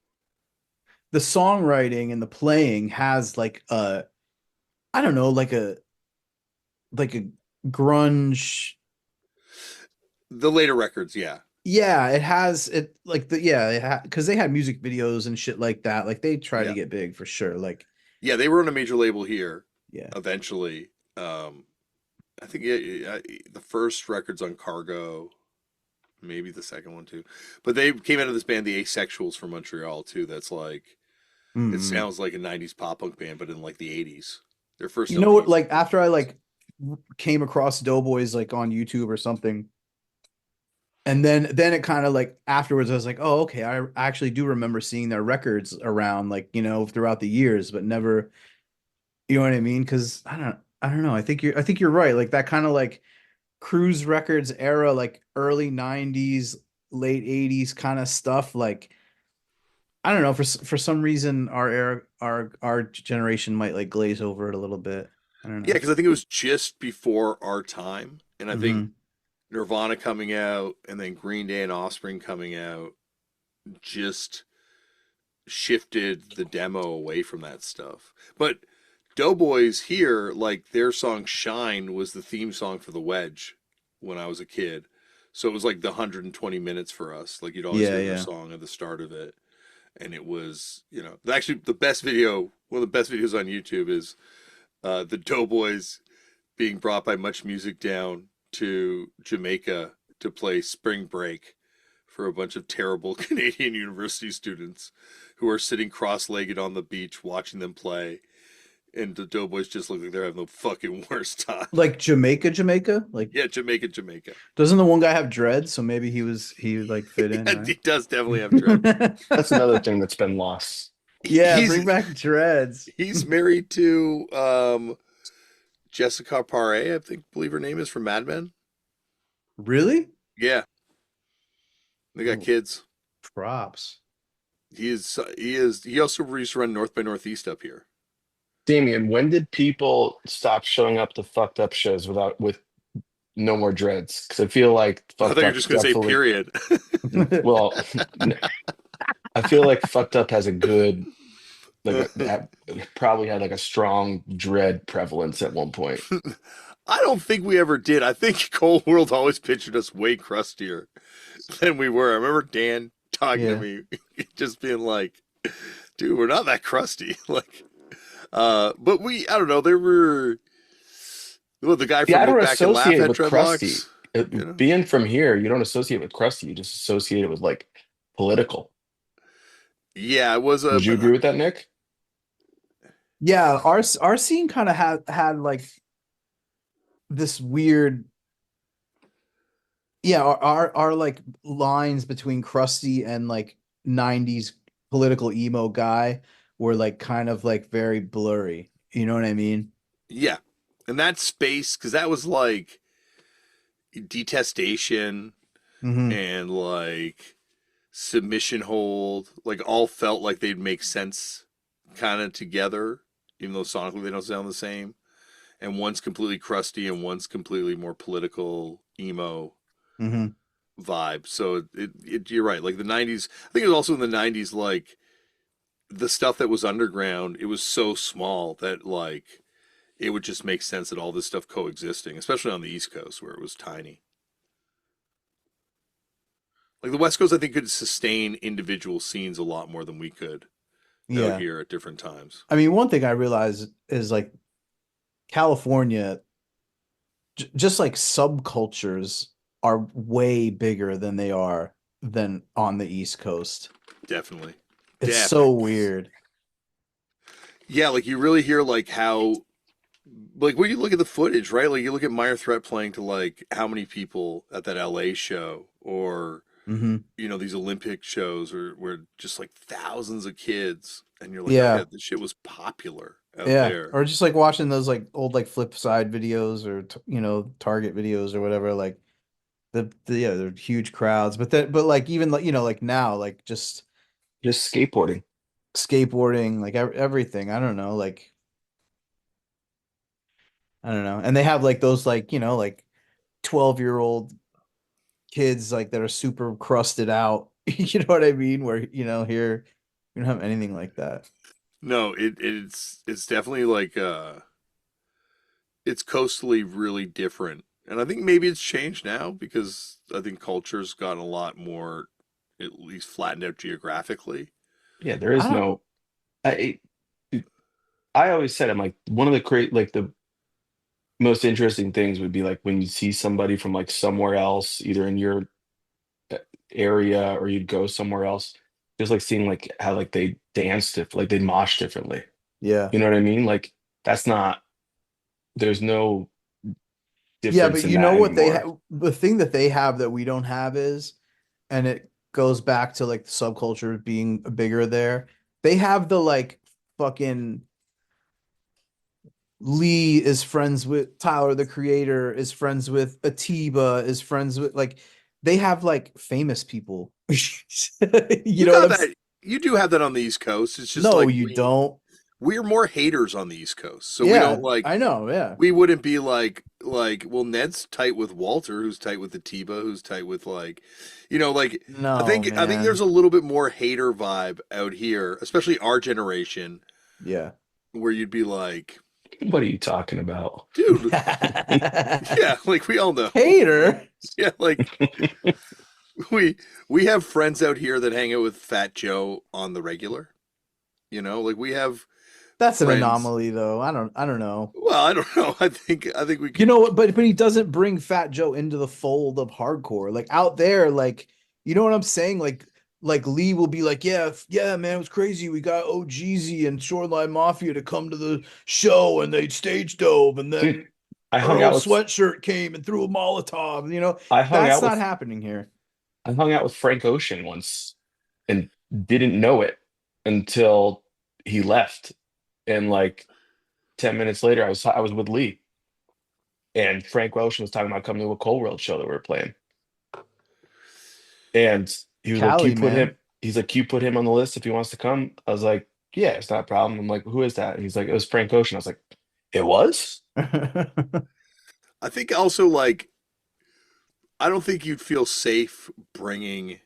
the songwriting and the playing has like a I don't know, like a grunge. the later records, yeah, Yeah, it has it like because they had music videos and shit like that. Like they try to Yeah. get big for sure. Like they were on a major label here yeah, eventually. I think the first record's on Cargo, maybe the second one too. But they came out of this band, the Asexuals from Montreal too. That's like it sounds like a '90s pop punk band, but in like the '80s. Their first, you know what? LPs. Like after I like came across Doughboys like on YouTube or something, and then it kind of like afterwards I was like, oh okay, I actually do remember seeing their records around like throughout the years, but never, you know what I mean? Because I don't know. I think you're right. Like that kind of like Cruise Records era, like early '90s, late '80s kind of stuff. Like I don't know, for some reason our era, our generation might like glaze over it a little bit. I don't Yeah, know. because I think it was just before our time, and I think Mhm. Nirvana coming out and then Green Day and Offspring coming out just shifted the demo away from that stuff. But Doughboys here, like their song Shine was the theme song for The Wedge when I was a kid. So it was like the 120 minutes for us. Like you'd always Yeah, hear their yeah. song at the start of it. And it was, actually the best video, one of the best videos on YouTube is the Doughboys being brought by Much Music down to Jamaica to play Spring Break for a bunch of terrible Canadian university students who are sitting cross-legged on the beach watching them play. And the Doughboys just look like they're having the fucking worst time. Like Jamaica? Like, Yeah, Jamaica. doesn't the one guy have dreads? So maybe he would like fit in, Yeah, he right? does definitely have dreads. That's another thing that's been lost. Yeah, He's- bring back dreads. He's married to Jessica Paré, believe her name is, from Mad Men. Really? Yeah, they got Ooh. kids. Props. He also used to run North by Northeast up here. Damian, when did people stop showing up to fucked up shows with no more dreads? Because I feel like I fucked thought you were up just gonna say definitely- period. Well, I feel like fucked up has a good, probably had like a strong dread prevalence at one point. I don't think we ever did. I think Cold World always pictured us way crustier than we were. I remember Dan talking to me, just being like, "Dude, we're not that crusty." Like, but I don't know. There were the guy from Yeah, I Look don't Back and Laugh associate had with crusty. dreadlocks. Being from here, you don't associate with crusty. You just associate it with like political. Yeah, it was a. Would you agree with that, Nick? Yeah, our scene kind of had like this weird. Yeah, our like lines between crusty and like 90s political emo guy were like kind of like very blurry. You know what I mean? Yeah, and that space, because that was like detestation Mm-hmm. and like submission hold, like all felt like they'd make sense kind of together, even though sonically they don't sound the same. And one's completely crusty and one's completely more political emo Mm-hmm. vibe. So you're right. Like the 90s, I think it was also in the 90s, like the stuff that was underground, it was so small that like it would just make sense that all this stuff coexisting, especially on the East Coast where it was tiny. Like the West Coast, I think could sustain individual scenes a lot more than we could Yeah. out here at different times. I mean, one thing I realize is like California, just like subcultures are way bigger than they are than on the East Coast. Definitely. It's so weird. Yeah, like you really hear like how, like when you look at the footage, right? Like you look at Minor Threat playing to like how many people at that LA show, or Mm-hmm. these Olympic shows where just like thousands of kids, and you're like, Yeah. oh, yeah, this shit was popular out Yeah, there. or just like watching those like old like flip side videos or Target videos or whatever. Like they're huge crowds, but like even like like now like just skateboarding. skateboarding, like everything. I don't know, like I don't know, and they have like those like like 12-year-old kids like that are super crusted out. You know what I mean? Where here we don't have anything like that. No, it's definitely like it's coastally really different. And I think maybe it's changed now because I think culture's gotten a lot more at least flattened out geographically. Yeah, there is I don't- no. I always said I'm like one of the most interesting things would be like when you see somebody from like somewhere else, either in your area or you'd go somewhere else, just like seeing like how like they dance like they mosh differently. Yeah. You know what I mean? Like there's no difference. Yeah, but in you that know what they anymore. have, the thing that they have that we don't have is, and it goes back to like the subculture being bigger there. They have the like fucking Lee is friends with Tyler, the Creator, is friends with Atiba, is friends with like they have like famous people. You know what I'm saying? You do have that on the East Coast. It's just No, like you don't. We're more haters on the East Coast. So Yeah, we don't like I know, yeah. we wouldn't be like well, Ned's tight with Walter, who's tight with Atiba, who's tight with like like No, I think man. there's a little bit more hater vibe out here, especially our generation, Yeah. where you'd be like, What are you talking about? Dude, yeah, like we all know. Hater. Yeah, like we have friends out here that hang out with Fat Joe on the regular. You know, like we have That's an friends. anomaly, though. I don't know. Well, I don't know. I think we You could. know what? But he doesn't bring Fat Joe into the fold of hardcore. Like out there, like you know what I'm saying? Like Lee will be like, yeah, yeah, man, it was crazy. We got OGZ and Shoreline Mafia to come to the show, and they stage dove, and Dude, then I hung Earl out with Sweatshirt came and threw a Molotov. You know, I hung that's out not with happening here. I hung out with Frank Ocean once and didn't know it until he left. And like 10 minutes later, I was with Lee, and Frank Ocean was talking about coming to a Cold World show that we were playing. And he was like, Cali, man. you put him on the list if he wants to come. I was like, yeah, it's not a problem. I'm like, who is that? And he's like, it was Frank Ocean. I was like, it was? I think also like I don't think you'd feel safe bringing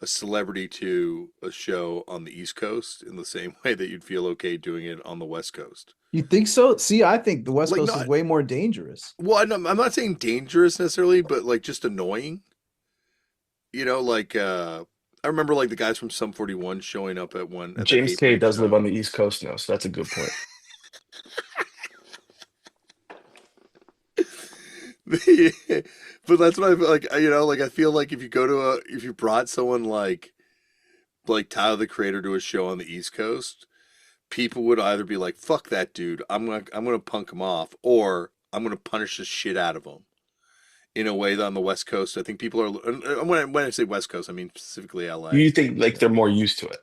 a celebrity to a show on the East Coast in the same way that you'd feel okay doing it on the West Coast. You think so? See, I think the West Like Coast is not way more dangerous. well, I'm not saying dangerous necessarily, but like just annoying. You know, like I remember like the guys from Sum 41 showing up at that James Hate K Breed does live show. on the East Coast now, so that's a good point. But that's what I feel like. You know, like I feel like if you go to a if you brought someone like Tyler the Creator to a show on the East Coast, people would either be like, "Fuck that dude, I'm gonna punk him off," or "I'm gonna punish the shit out of him." In a way that on the West Coast, I think people are. And when I say West Coast, I mean specifically LA. You think like they're more used to it?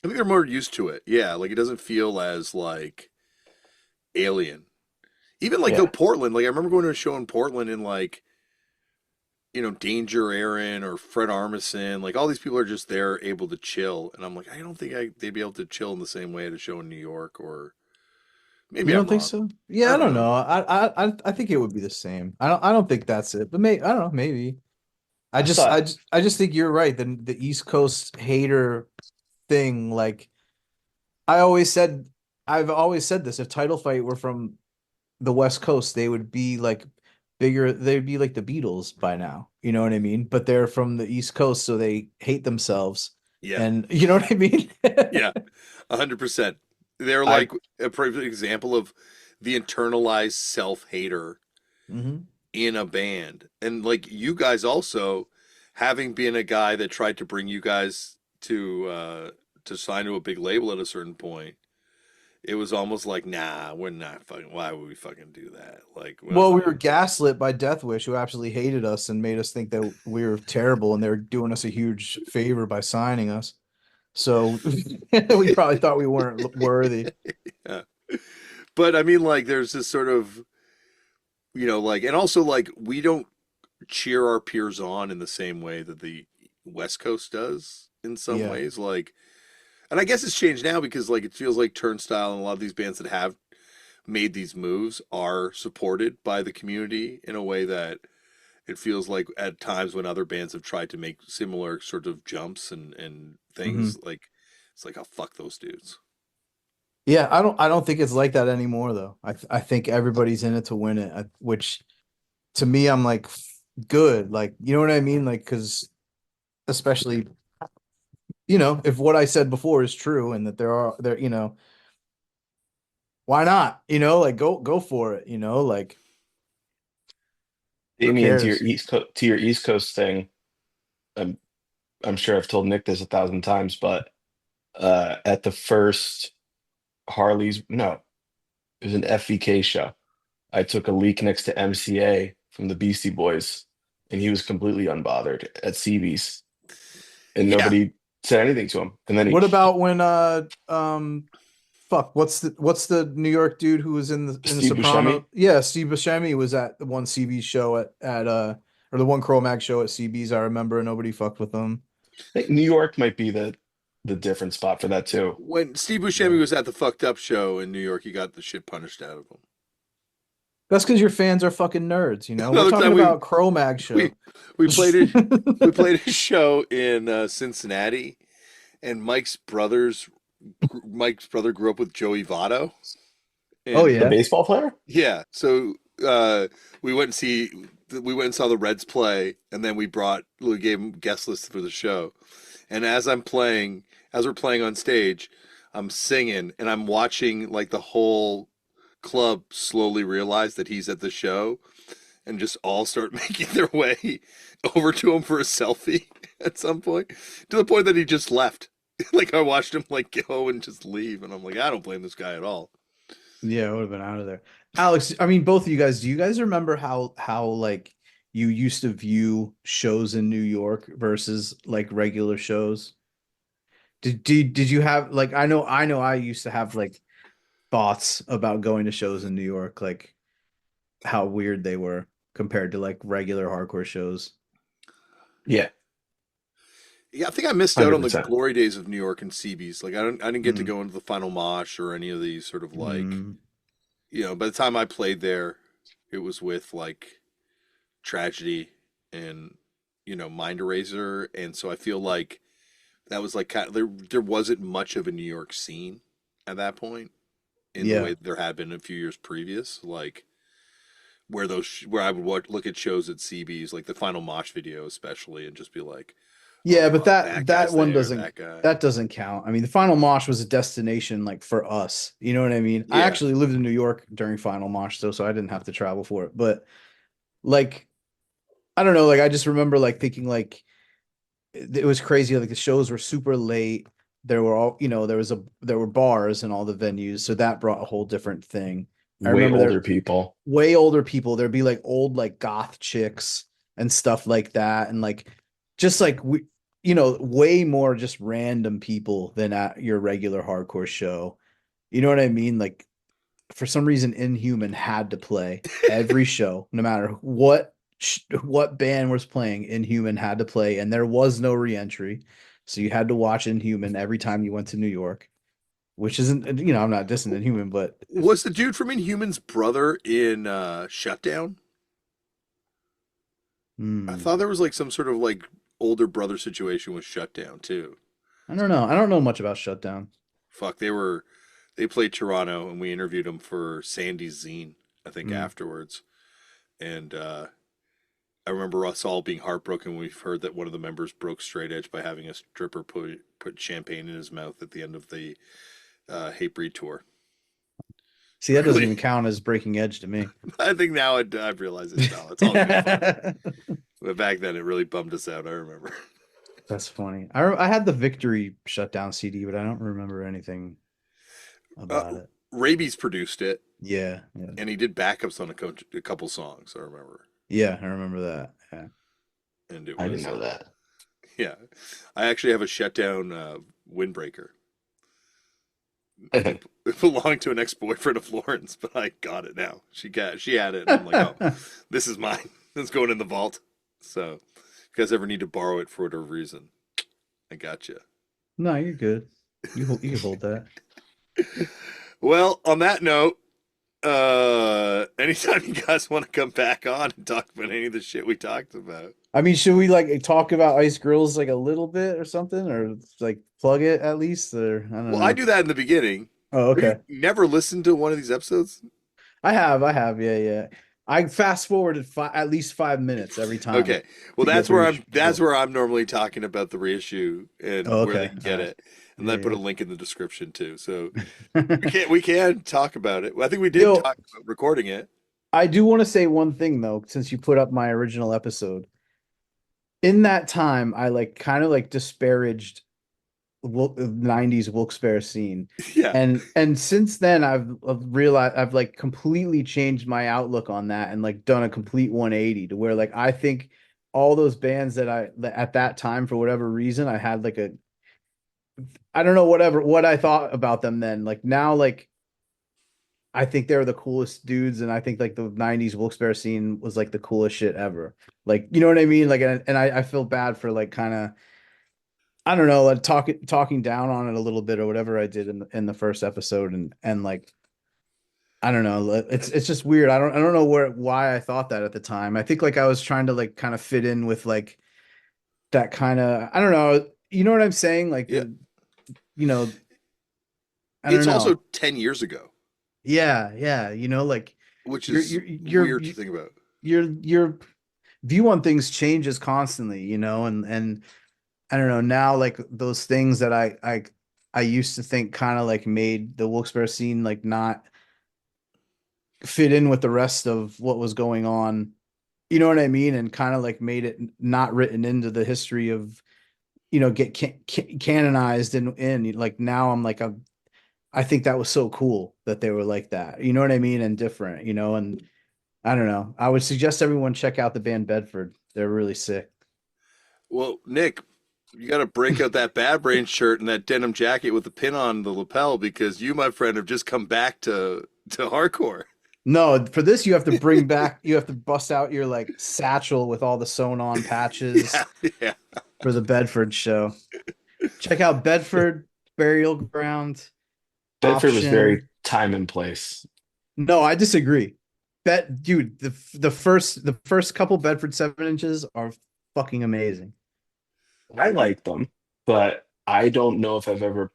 I think they're more used to it. Yeah, like it doesn't feel as like alien. Even like though Yeah. Portland, like I remember going to a show in Portland and like Danger Aaron or Fred Armisen, like all these people are just there able to chill, and I'm like, I don't think they'd be able to chill in the same way at a show in New York, or maybe You I'm don't think wrong. so? I Yeah, I don't don't know. know. I think it would be the same. I don't think that's it. But maybe I don't know, maybe. I thought I just think you're right. The East Coast hater thing, like I always said I've always said this. If Title Fight were from the West Coast, they would be like bigger, they'd be like the Beatles by now. You know what I mean? But they're from the East Coast, so they hate themselves. Yeah, And you know what I mean? yeah, 100%. They're I like a perfect example of the internalized self hater hmm in a band. And like you guys also, having been a guy that tried to bring you guys to sign to a big label at a certain point, it was almost like, nah, we're not fucking. Why would we fucking do that? Like, we're not Well, we were fucking. gaslit by Death Wish, who absolutely hated us and made us think that we were terrible, and they were doing us a huge favor by signing us. So we probably thought we weren't worthy. Yeah. But I mean, like, there's this sort of, like, and also like we don't cheer our peers on in the same way that the West Coast does in some Yeah. ways. Like, and I guess it's changed now because like it feels like Turnstile and a lot of these bands that have made these moves are supported by the community in a way that it feels like at times when other bands have tried to make similar sort of jumps and hmm things, like it's like, oh, fuck those dudes. Yeah, I don't think it's like that anymore though. I think everybody's in it to win it, which to me I'm like good. Like, you know what I mean? Like, cuz especially, if what I said before is true and that there, why not? Like go for it, like who Damian, cares? To your East Coast thing, I'm I'm sure I've told Nick this 1,000 times, but at the first Harley's, no, it was an FVK show. I took a leak next to MCA from the Beastie Boys, and he was completely unbothered at CB's, and Yeah. nobody said anything to him. And then What about when fuck, what's the New York dude who was in the Steve Soprano? Buscemi, Yeah, Steve Buscemi was at the one CB show at or the one Cro-Mag show at CB's, I remember, and nobody fucked with them. I think New York might be the different spot for that too. When Steve Yeah. Buscemi was at the Fucked Up show in New York, he got the shit punished out of him. That's because your fans are fucking nerds, We're Another talking time about Cro-Mag we show. we played a we played a show in Cincinnati, and Mike's brother grew up with Joey Votto, Oh And The yeah. baseball player? yeah, so we went and saw the Reds play, and then we gave them guest lists for the show. And as we're playing on stage, I'm singing and I'm watching like the whole club slowly realize that he's at the show and just all start making their way over to him for a selfie at some point, to the point that he just left. Like I watched him like go and just leave, and I'm like, I don't blame this guy at all. Yeah, I would have been out of there. Alex, I mean, both of you guys, do you guys remember how like you used to view shows in New York versus like regular shows? Did you have like I know I used to have like thoughts about going to shows in New York, like how weird they were compared to like regular hardcore shows. Yeah, Yeah, I think I missed out on the 100%. glory days of New York and CB's. Like I didn't get to Mm, go into the final mosh or any of these sort of like, mm, by the time I played there, it was with like Tragedy and Mind Eraser, and so I feel like that was like there wasn't much of a New York scene at that point in the yeah. way that there had been a few years previous, like where I would look at shows at CB's, like the final mosh video especially, and just be like, oh Yeah, but fuck, that that guy's one there, doesn't that guy. that doesn't count. I mean, the Final Mosh was a destination like for us. You know what I mean? I Yeah. actually lived in New York during Final Mosh though, so I didn't have to travel for it. But like I don't know, like I just remember like thinking like it was crazy. Like the shows were super late. There were all, there were bars in all the venues, so that brought a whole different thing. I Way remember older there people. way older people. There'd be like old like goth chicks and stuff like that, and like just like way more just random people than at your regular hardcore show. You know what I mean? Like for some reason, Inhuman had to play every show, no matter what band was playing. Inhuman had to play, and there was no reentry, so you had to watch Inhuman every time you went to New York. Which isn't, I'm not dissing Inhuman, but Was the dude from Inhuman's brother in Shutdown? I hmm, thought there was like some sort of like older brother situation with Shutdown too. I don't know. I don't know much about Shutdown. Fuck, they played Toronto and we interviewed them for Sandy's zine, I think Hmm. afterwards. And I remember us all being heartbroken when we heard that one of the members broke straight edge by having a stripper put champagne in his mouth at the end of the Hatebreed tour. See, that doesn't Really, even count as Breaking Edge to me. I think now I realize it now. It's all good fun. But back then, it really bummed us out. I remember. That's funny. I had the Victory Shutdown CD, but I don't remember anything Uh, about it. Rabies produced it, Yeah, yeah, and he did backups on a couple songs. I remember, yeah. I remember that. Yeah. and it I didn't was know that. yeah. I actually have a Shutdown windbreaker. It, it belonged to an ex-boyfriend of Lauren's, but I got it now. She had it, and I'm like, oh, this is mine. It's going in the vault. So, if you guys ever need to borrow it for whatever reason, I got you. No, you're good. You can hold that. Well, on that note, anytime you guys want to come back on and talk about any of the shit we talked about. I mean, should we like talk about Ice Grills like a little bit or something, or like plug it at least, or I don't Well, know. I do that in the beginning. Oh, Have you okay. never listened to one of these episodes? I have, yeah, yeah. I fast forwarded at least 5 minutes every time Okay. Well, to get through each that's book. where I'm normally talking about the reissue and Oh, where they okay. can All get right. it. And I put a Yeah, link in the description too. So yeah. we can talk about it. Well, I think we did Yo, talk about recording it. I do want to say one thing though, since you put up my original episode. In that time, I like kind of like disparaged 90s Wilkes-Barre scene. Yeah. And since then I've realized I've like completely changed my outlook on that and like done a complete 180 to where like I think all those bands that at that time for whatever reason I had like a I don't know what I thought about them then. Like now like I think they're the coolest dudes, and I think like the '90s Wilkes-Barre scene was like the coolest shit ever. Like, you know what I mean? Like, and I feel bad for like kind of I don't know, like talking down on it a little bit or whatever I did in the first episode, and like I don't know, it's just weird. I don't know why I thought that at the time. I think like I was trying to like kind of fit in with like that kind of I don't know. You know what I'm saying? Like Yeah. you know I don't It's also know. 10 years ago. Yeah, like which your is your your weird to think about. your view on things changes constantly, and I don't know now, like those things that I used to think kind of like made the Wilkes-Barre scene like not fit in with the rest of what was going on. You know what I mean? And kind of like made it not written into the history of, get canonized in like now I'm like I think that was so cool that they were like that. You know what I mean? And different, and I don't know. I would suggest everyone check out the band Bedford. They're really sick. Well, Nick, you got to break out that Bad Brain shirt and that denim jacket with the pin on the lapel because you, my friend, have just come back to hardcore. No, for this you have to bust out your like satchel with all the sewn on patches Yeah, yeah. for the Bedford show. Check out Bedford Burial Ground Bedford was very option. time and place. No, I disagree. Dude, the first couple Bedford 7 inches are fucking amazing. I like them, but I don't know if I ever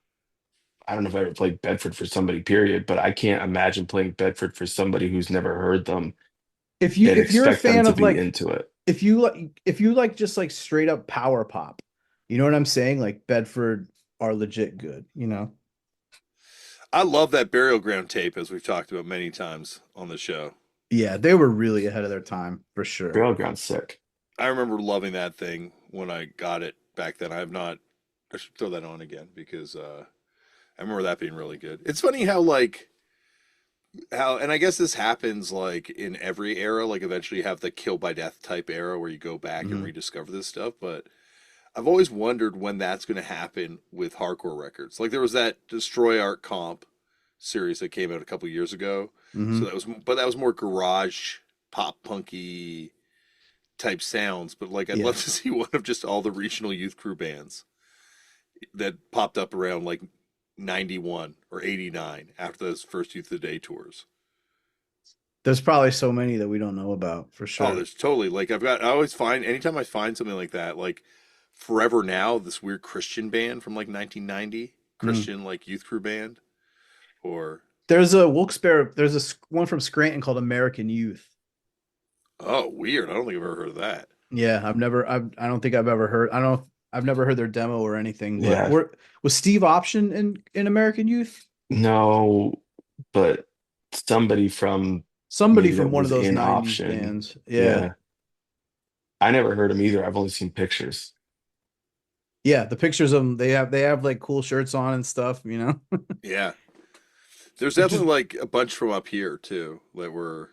played Bedford for somebody, period, but I can't imagine playing Bedford for somebody who's never heard them and If you're a expect them fan to of be like into it. if you like just like straight up power pop, you know what I'm saying? Like Bedford are legit good. I love that Burial Ground tape, as we've talked about many times on the show. Yeah, they were really ahead of their time for sure. Burial Ground's sick. I remember loving that thing when I got it back then. I should throw that on again because I remember that being really good. It's funny how and I guess this happens like in every era. Like eventually you have the kill by death type era where you go back and Mhm. rediscover this stuff. But I've always wondered when that's going to happen with hardcore records. Like there was that Destroy Art Comp series that came out a couple years ago. So Mhm. that was more garage pop punky type sounds. But like I'd Yeah. love to see one of just all the regional youth crew bands that popped up around like 91 or 89 after those first Youth of the Day tours. There's probably so many that we don't know about for Oh, sure. there's totally like I always find anytime I find something like that, like Forever Now, this weird Christian band from like 1990, Mm. Christian like youth crew band, or There's a Wilkes-Barre, one from Scranton called American Youth. oh, weird. I don't think I've ever heard of that. Yeah, I don't think I've ever heard. I don't know. I've never heard their demo or anything. But Yeah. was Steve Option in American Youth? No, but somebody from Somebody maybe from that one of was those in 90s option. bands. Yeah. Yeah. I never heard him either. I've only seen pictures. Yeah, the pictures of them, they have like cool shirts on and stuff. Yeah, there's Which is definitely like a bunch from up here too that were,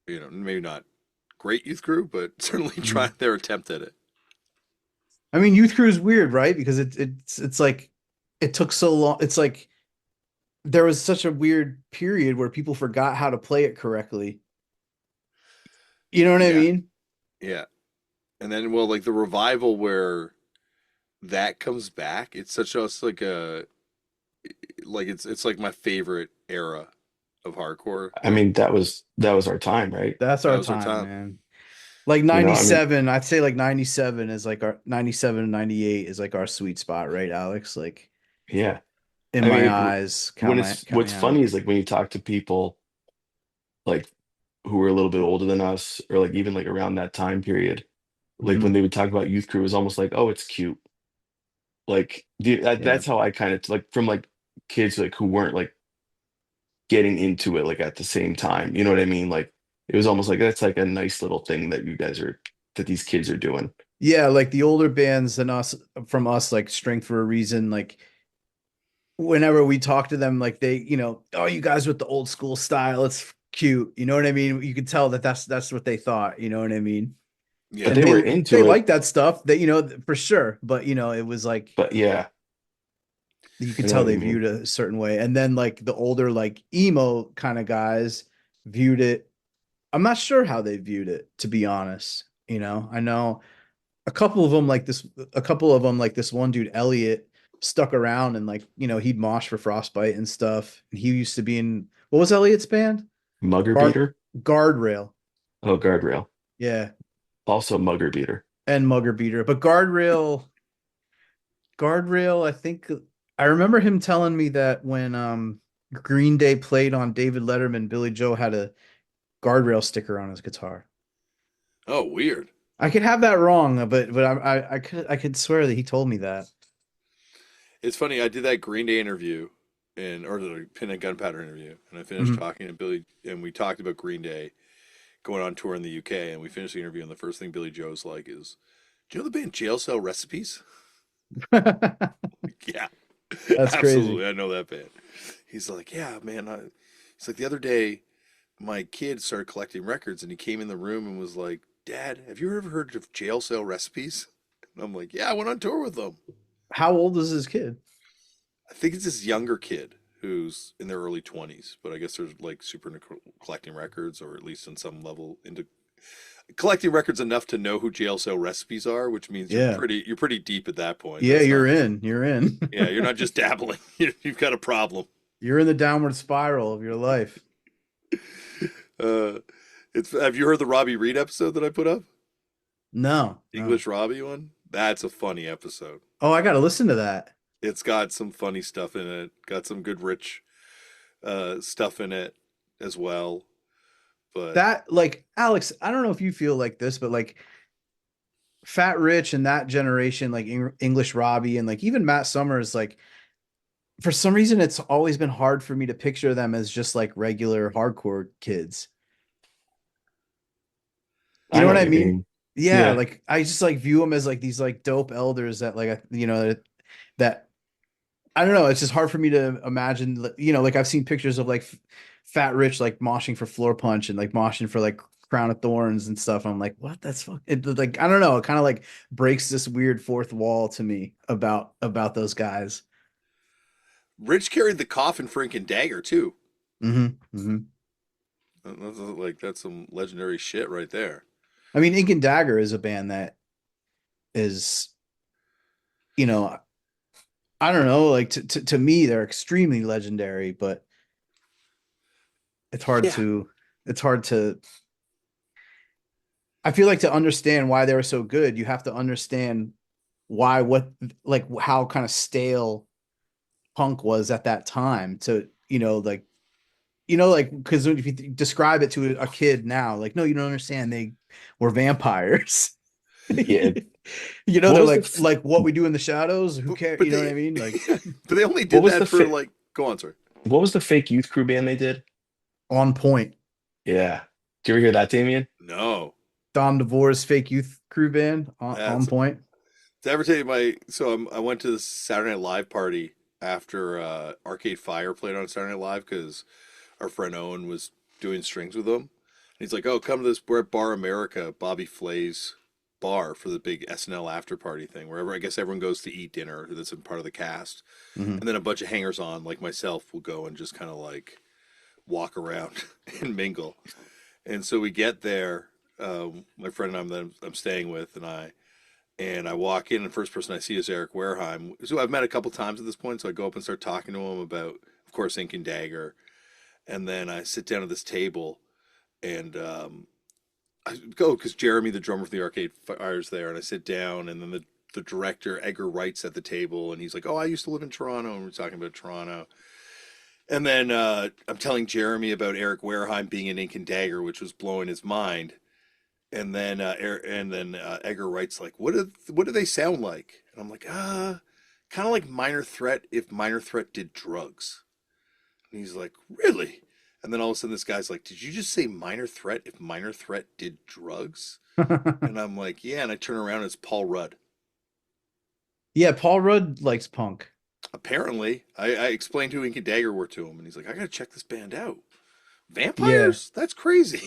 maybe not great youth crew, but certainly Mhm. trying their attempt at it. I mean, Youth Crew is weird, right? Because it's like it took so long. It's like there was such a weird period where people forgot how to play it correctly. You know what I Yeah, mean? yeah. And then well, like the revival where that comes back, it's such a it's like it's like my favorite era of hardcore. I mean, that was our time, right? That's That our was our time, time. man. Like I mean, 97, I'd say like 97 is like our 97 and 98 is like our sweet spot, right, Alex? Like yeah. in I my mean, eyes, when count me what's out. funny is like when you talk to people like who were a little bit older than us, or like even like around that time period, like when Mhm. they would talk about youth crew, it was almost like, oh, it's cute. Like Yeah. that's how I kind of like from like kids like who weren't like getting into it like at the same time. You know what I mean? Like it was almost like that's like a nice little thing that these kids are doing. Yeah, like the older bands than us from us, like Strength for a Reason, like whenever we talk to them, like oh, you guys with the old school style, it's cute. You know what I mean? You could tell that that's what they thought. You know what I mean? But Yeah. And they were they into like it. that stuff that for sure. But it was like But yeah, you could I know tell what they you mean. viewed it a certain way. And then like the older like emo kind of guys viewed it. I'm not sure how they viewed it, to be honest. I know a couple of them like this one dude, Elliot, stuck around and like, he'd mosh for Frostbite and stuff. And he used to be in what was Elliot's band? Mugger Guard beater. Guardrail. Oh, guardrail. Yeah. Also mugger beater. And Mugger Beater. But Guardrail, I think I remember him telling me that when Green Day played on David Letterman, Billy Joe had a guardrail sticker on his guitar. Oh, weird. I could have that wrong, but I could swear that he told me that. It's funny. I did that Green Day interview, or the Pin and Gunpowder interview, and I finished Mhm. talking to Billy, and we talked about Green Day going on tour in the UK, and we finished the interview, and the first thing Billy Joe's like is, "Do you know the band Jail Cell Recipes?" Yeah, That's crazy. absolutely. I know that band. He's like, "Yeah, man." He's like, the other day, my kid started collecting records, and he came in the room and was like, "Dad, have you ever heard of Jail Cell Recipes?" And I'm like, "Yeah, I went on tour with them." How old is his kid? I think it's this younger kid who's in their early 20s, but I guess they're like super into collecting records, or at least in some level into collecting records enough to know who jail cell recipes are, which means Yeah. you're pretty deep at that point. Yeah, That's you're not, in. You're in. yeah, you're not just dabbling. You've got a problem. You're in the downward spiral of your life. Uh, it's have you heard the Robbie Reed episode that I put up? No, no. English Robbie one? That's a funny episode. Oh, I gotta listen to that. It's got some funny stuff in it. Got some good rich stuff in it as well. But That like Alex, I don't know if you feel like this, but like Fat Rich and that generation, like English Robbie and like even Matt Summers, like for some reason it's always been hard for me to picture them as just like regular hardcore kids. You I know know what what I you mean? mean. Yeah, Yeah. like I just like view them as like these like dope elders that like that I don't know, it's just hard for me to imagine, like I've seen pictures of like Fat Rich like moshing for Floor Punch and like moshing for like Crown of Thorns and stuff. I'm like, what? That's fuck it, like I don't know, it kind of like breaks this weird fourth wall to me about those guys. Rich carried the coffin for Ink and Dagger too. Hmm. That's some legendary shit right there. I mean, Ink and Dagger is a band that is, you know, I don't know, like to me, they're extremely legendary, but it's hard Yeah. to it's hard to I feel like to understand why they were so good, you have to understand why what like how kind of stale punk was at that time to, like because if you describe it to a kid now, like, no, you don't understand, they were vampires. Yeah. They're What was the like what we do in the shadows, who cares, But you know what they, I mean? Like but they only what did was that the for fa- like. Go on, sorry. what was the fake youth crew band they did? On Point. Yeah. Do you ever hear that, Damien? No, Don DeVore's fake youth crew band on that's Point. to ever tell you my. So I went to the Saturday Night Live party after Arcade Fire played on Saturday Night Live because our friend Owen was doing strings with them. And he's like, "Oh, come to this. We're at Bar America, Bobby Flay's bar for the big SNL after party thing, wherever I guess everyone goes to eat dinner that's a part of the cast, Mhm. and then a bunch of hangers on like myself will go and just kind of like walk around and mingle." And so we get there, my friend and I that I'm staying with, and I walk in, and the first person I see is Eric Wareheim, who I've met a couple times at this point. So I go up and start talking to him about, of course, Ink and Dagger, and then I sit down at this table, and I go because Jeremy, the drummer for the Arcade Fire, is there, and I sit down, and then the director Edgar Wright's at the table, and he's like, "Oh, I used to live in Toronto," and we're talking about Toronto. And then I'm telling Jeremy about Eric Wareheim being in Ink and Dagger, which was blowing his mind. And then Edgar Wright's like, what do they sound like?" And I'm like, kind of like Minor Threat if Minor Threat did drugs. And he's like, "Really?" And then all of a sudden this guy's like, "Did you just say Minor Threat if Minor Threat did drugs?" And I'm like, "Yeah." And I turn around and it's Paul Rudd. Yeah, Paul Rudd likes punk. Apparently, I explained who Ink and Dagger were to him, and he's like, "I gotta check this band out. Yeah. Vampires? That's crazy."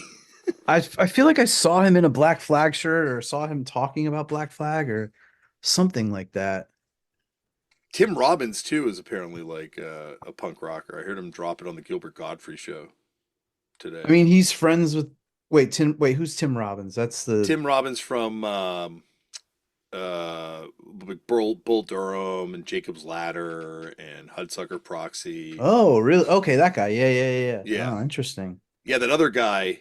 I feel like I saw him in a Black Flag shirt or saw him talking about Black Flag or something like that. Tim Robbins too is apparently like a punk rocker. I heard him drop it on the Gilbert Godfrey show I today. mean, he's friends with who's Tim Robbins? That's the Tim Robbins from like Bull Durham and Jacob's Ladder and Hudsucker Proxy. Oh, really? Okay, that guy. Yeah. Yeah, Oh, interesting. yeah. That other guy,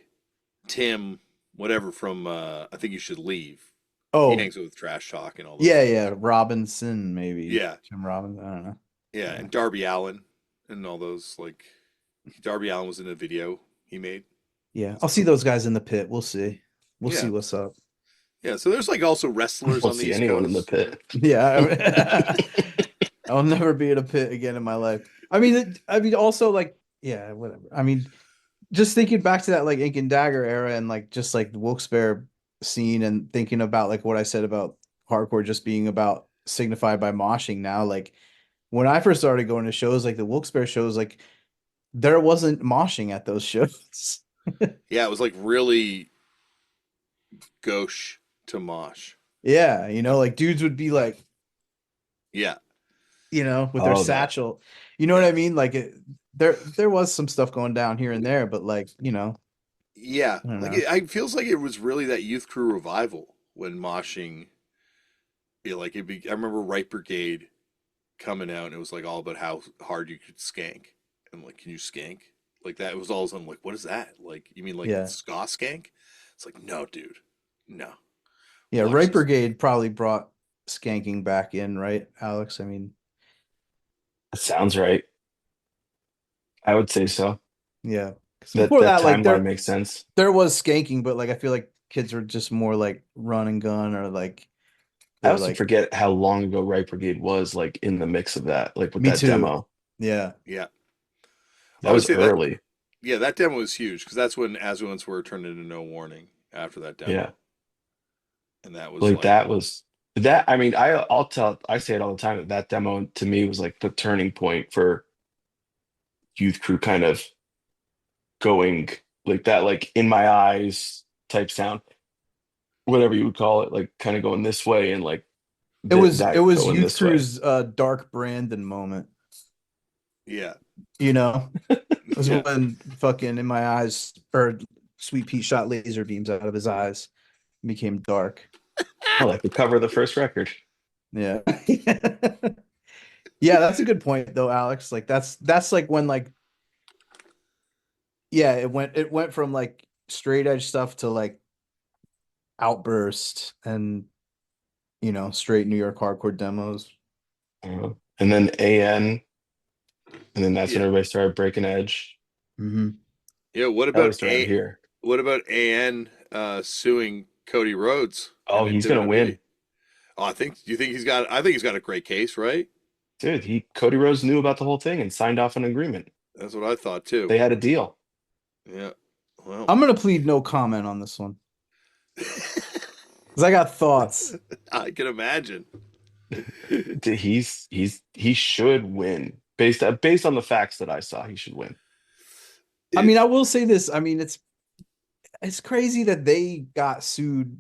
Tim, whatever from I Think You Should Leave. He Oh, hangs with Trash Talk and all those. yeah. Robinson, maybe. Yeah, Tim Robbins. I don't know. yeah, Yeah. and Darby Allen and all those, like Darby Allin was in a video he made. Yeah, I'll see those guys in the pit. We'll see. We'll see Yeah. what's up. Yeah, so there's like also wrestlers We'll on the see East anyone in the Coast. pit. Yeah, I'll never be in a pit again in my life. I mean, also like, yeah, whatever. I mean, just thinking back to that like Ink and Dagger era and like just like the Wilkes-Barre scene and thinking about like what I said about hardcore just being about signified by moshing now. Like when I first started going to shows, like the Wilkes-Barre shows, like there wasn't moshing at those shows. Yeah, it was like really gauche to mosh. Yeah, like dudes would be like, Yeah. with their Oh, that. satchel. You know what I mean? Like there was some stuff going down here and there, but like, Yeah, I don't like know. it feels like it was really that youth crew revival when moshing. I remember Right Brigade coming out, and it was like all about how hard you could skank. I'm like, can you skank? Like that. It was all of a sudden like, what is that? Like, you mean like Yeah. ska skank? It's like, no, dude, no. Yeah, Watch Right this. Brigade probably brought skanking back in, right, Alex? I mean, That sounds right. I would say so. yeah. 'Cause That before that, like timeline makes sense. there was skanking, but like I feel like kids were just more like run and gun or like I they're also like forget how long ago Right Brigade was, like in the mix of that, like with me that too. demo. Yeah. Yeah, That I would was say early. yeah, that demo was huge because that's when As We Once Were turned into No Warning after that demo. Yeah. And that was Like that was that. I mean, I say it all the time that demo to me was like the turning point for youth crew kind of going like that, like in my eyes type sound, whatever you would call it, like kind of going this way and like It was that going Youth this way. Crew's dark Brandon moment. yeah. It was Yeah. when fucking in my eyes or Sweet Pete shot laser beams out of his eyes and became dark. Oh, like the cover of the first record. Yeah. Yeah, that's a good point though, Alex. Like that's like when like yeah, it went from like straight edge stuff to like Outburst and straight New York hardcore demos. And then AN, and then that's when Yeah. everybody started breaking edge. Mm-hmm. Yeah. What At about least around here. What about AN suing Cody Rhodes? Oh, and he's gonna WWE? win. Oh, I think he's got a great case, right? Dude, Cody Rhodes knew about the whole thing and signed off an agreement. That's what I thought too. They had a deal. Yeah. Well, I'm gonna plead no comment on this one. Because I got thoughts. I can imagine. He should win. Based on the facts that I saw, he should win. I mean, I will say this. I mean, it's crazy that they got sued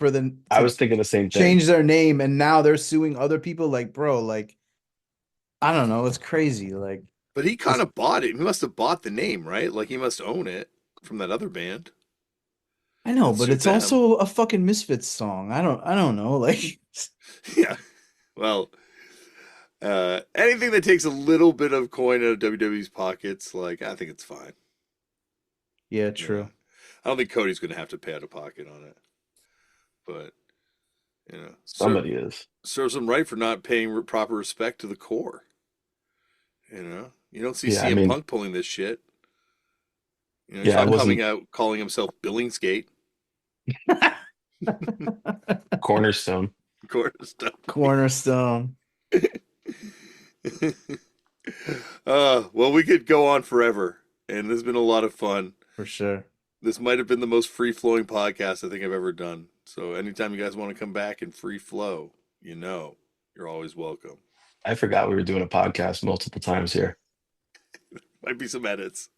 for I was thinking the same thing. change their name and now they're suing other people. Like, bro, like I don't know, it's crazy. Like, But he kind of bought it. He must have bought the name, right? Like he must own it from that other band. I know, Let's but sue it's them. also a fucking Misfits song. I don't know. Like, Yeah. Well, anything that takes a little bit of coin out of WWE's pockets, like I think it's fine. yeah, true. Yeah. I don't think Cody's going to have to pay out of pocket on it, but Somebody is. serves him right for not paying proper respect to the core. You don't see Yeah, CM Punk pulling this shit. He's Yeah, I not coming wasn't- out calling himself Billingsgate. Cornerstone. Cornerstone. Well, we could go on forever, and this has been a lot of fun. For sure. This might have been the most free-flowing podcast I think I've ever done. So anytime you guys want to come back and free flow, you're always welcome. I forgot we were doing a podcast multiple times here. Might be some edits.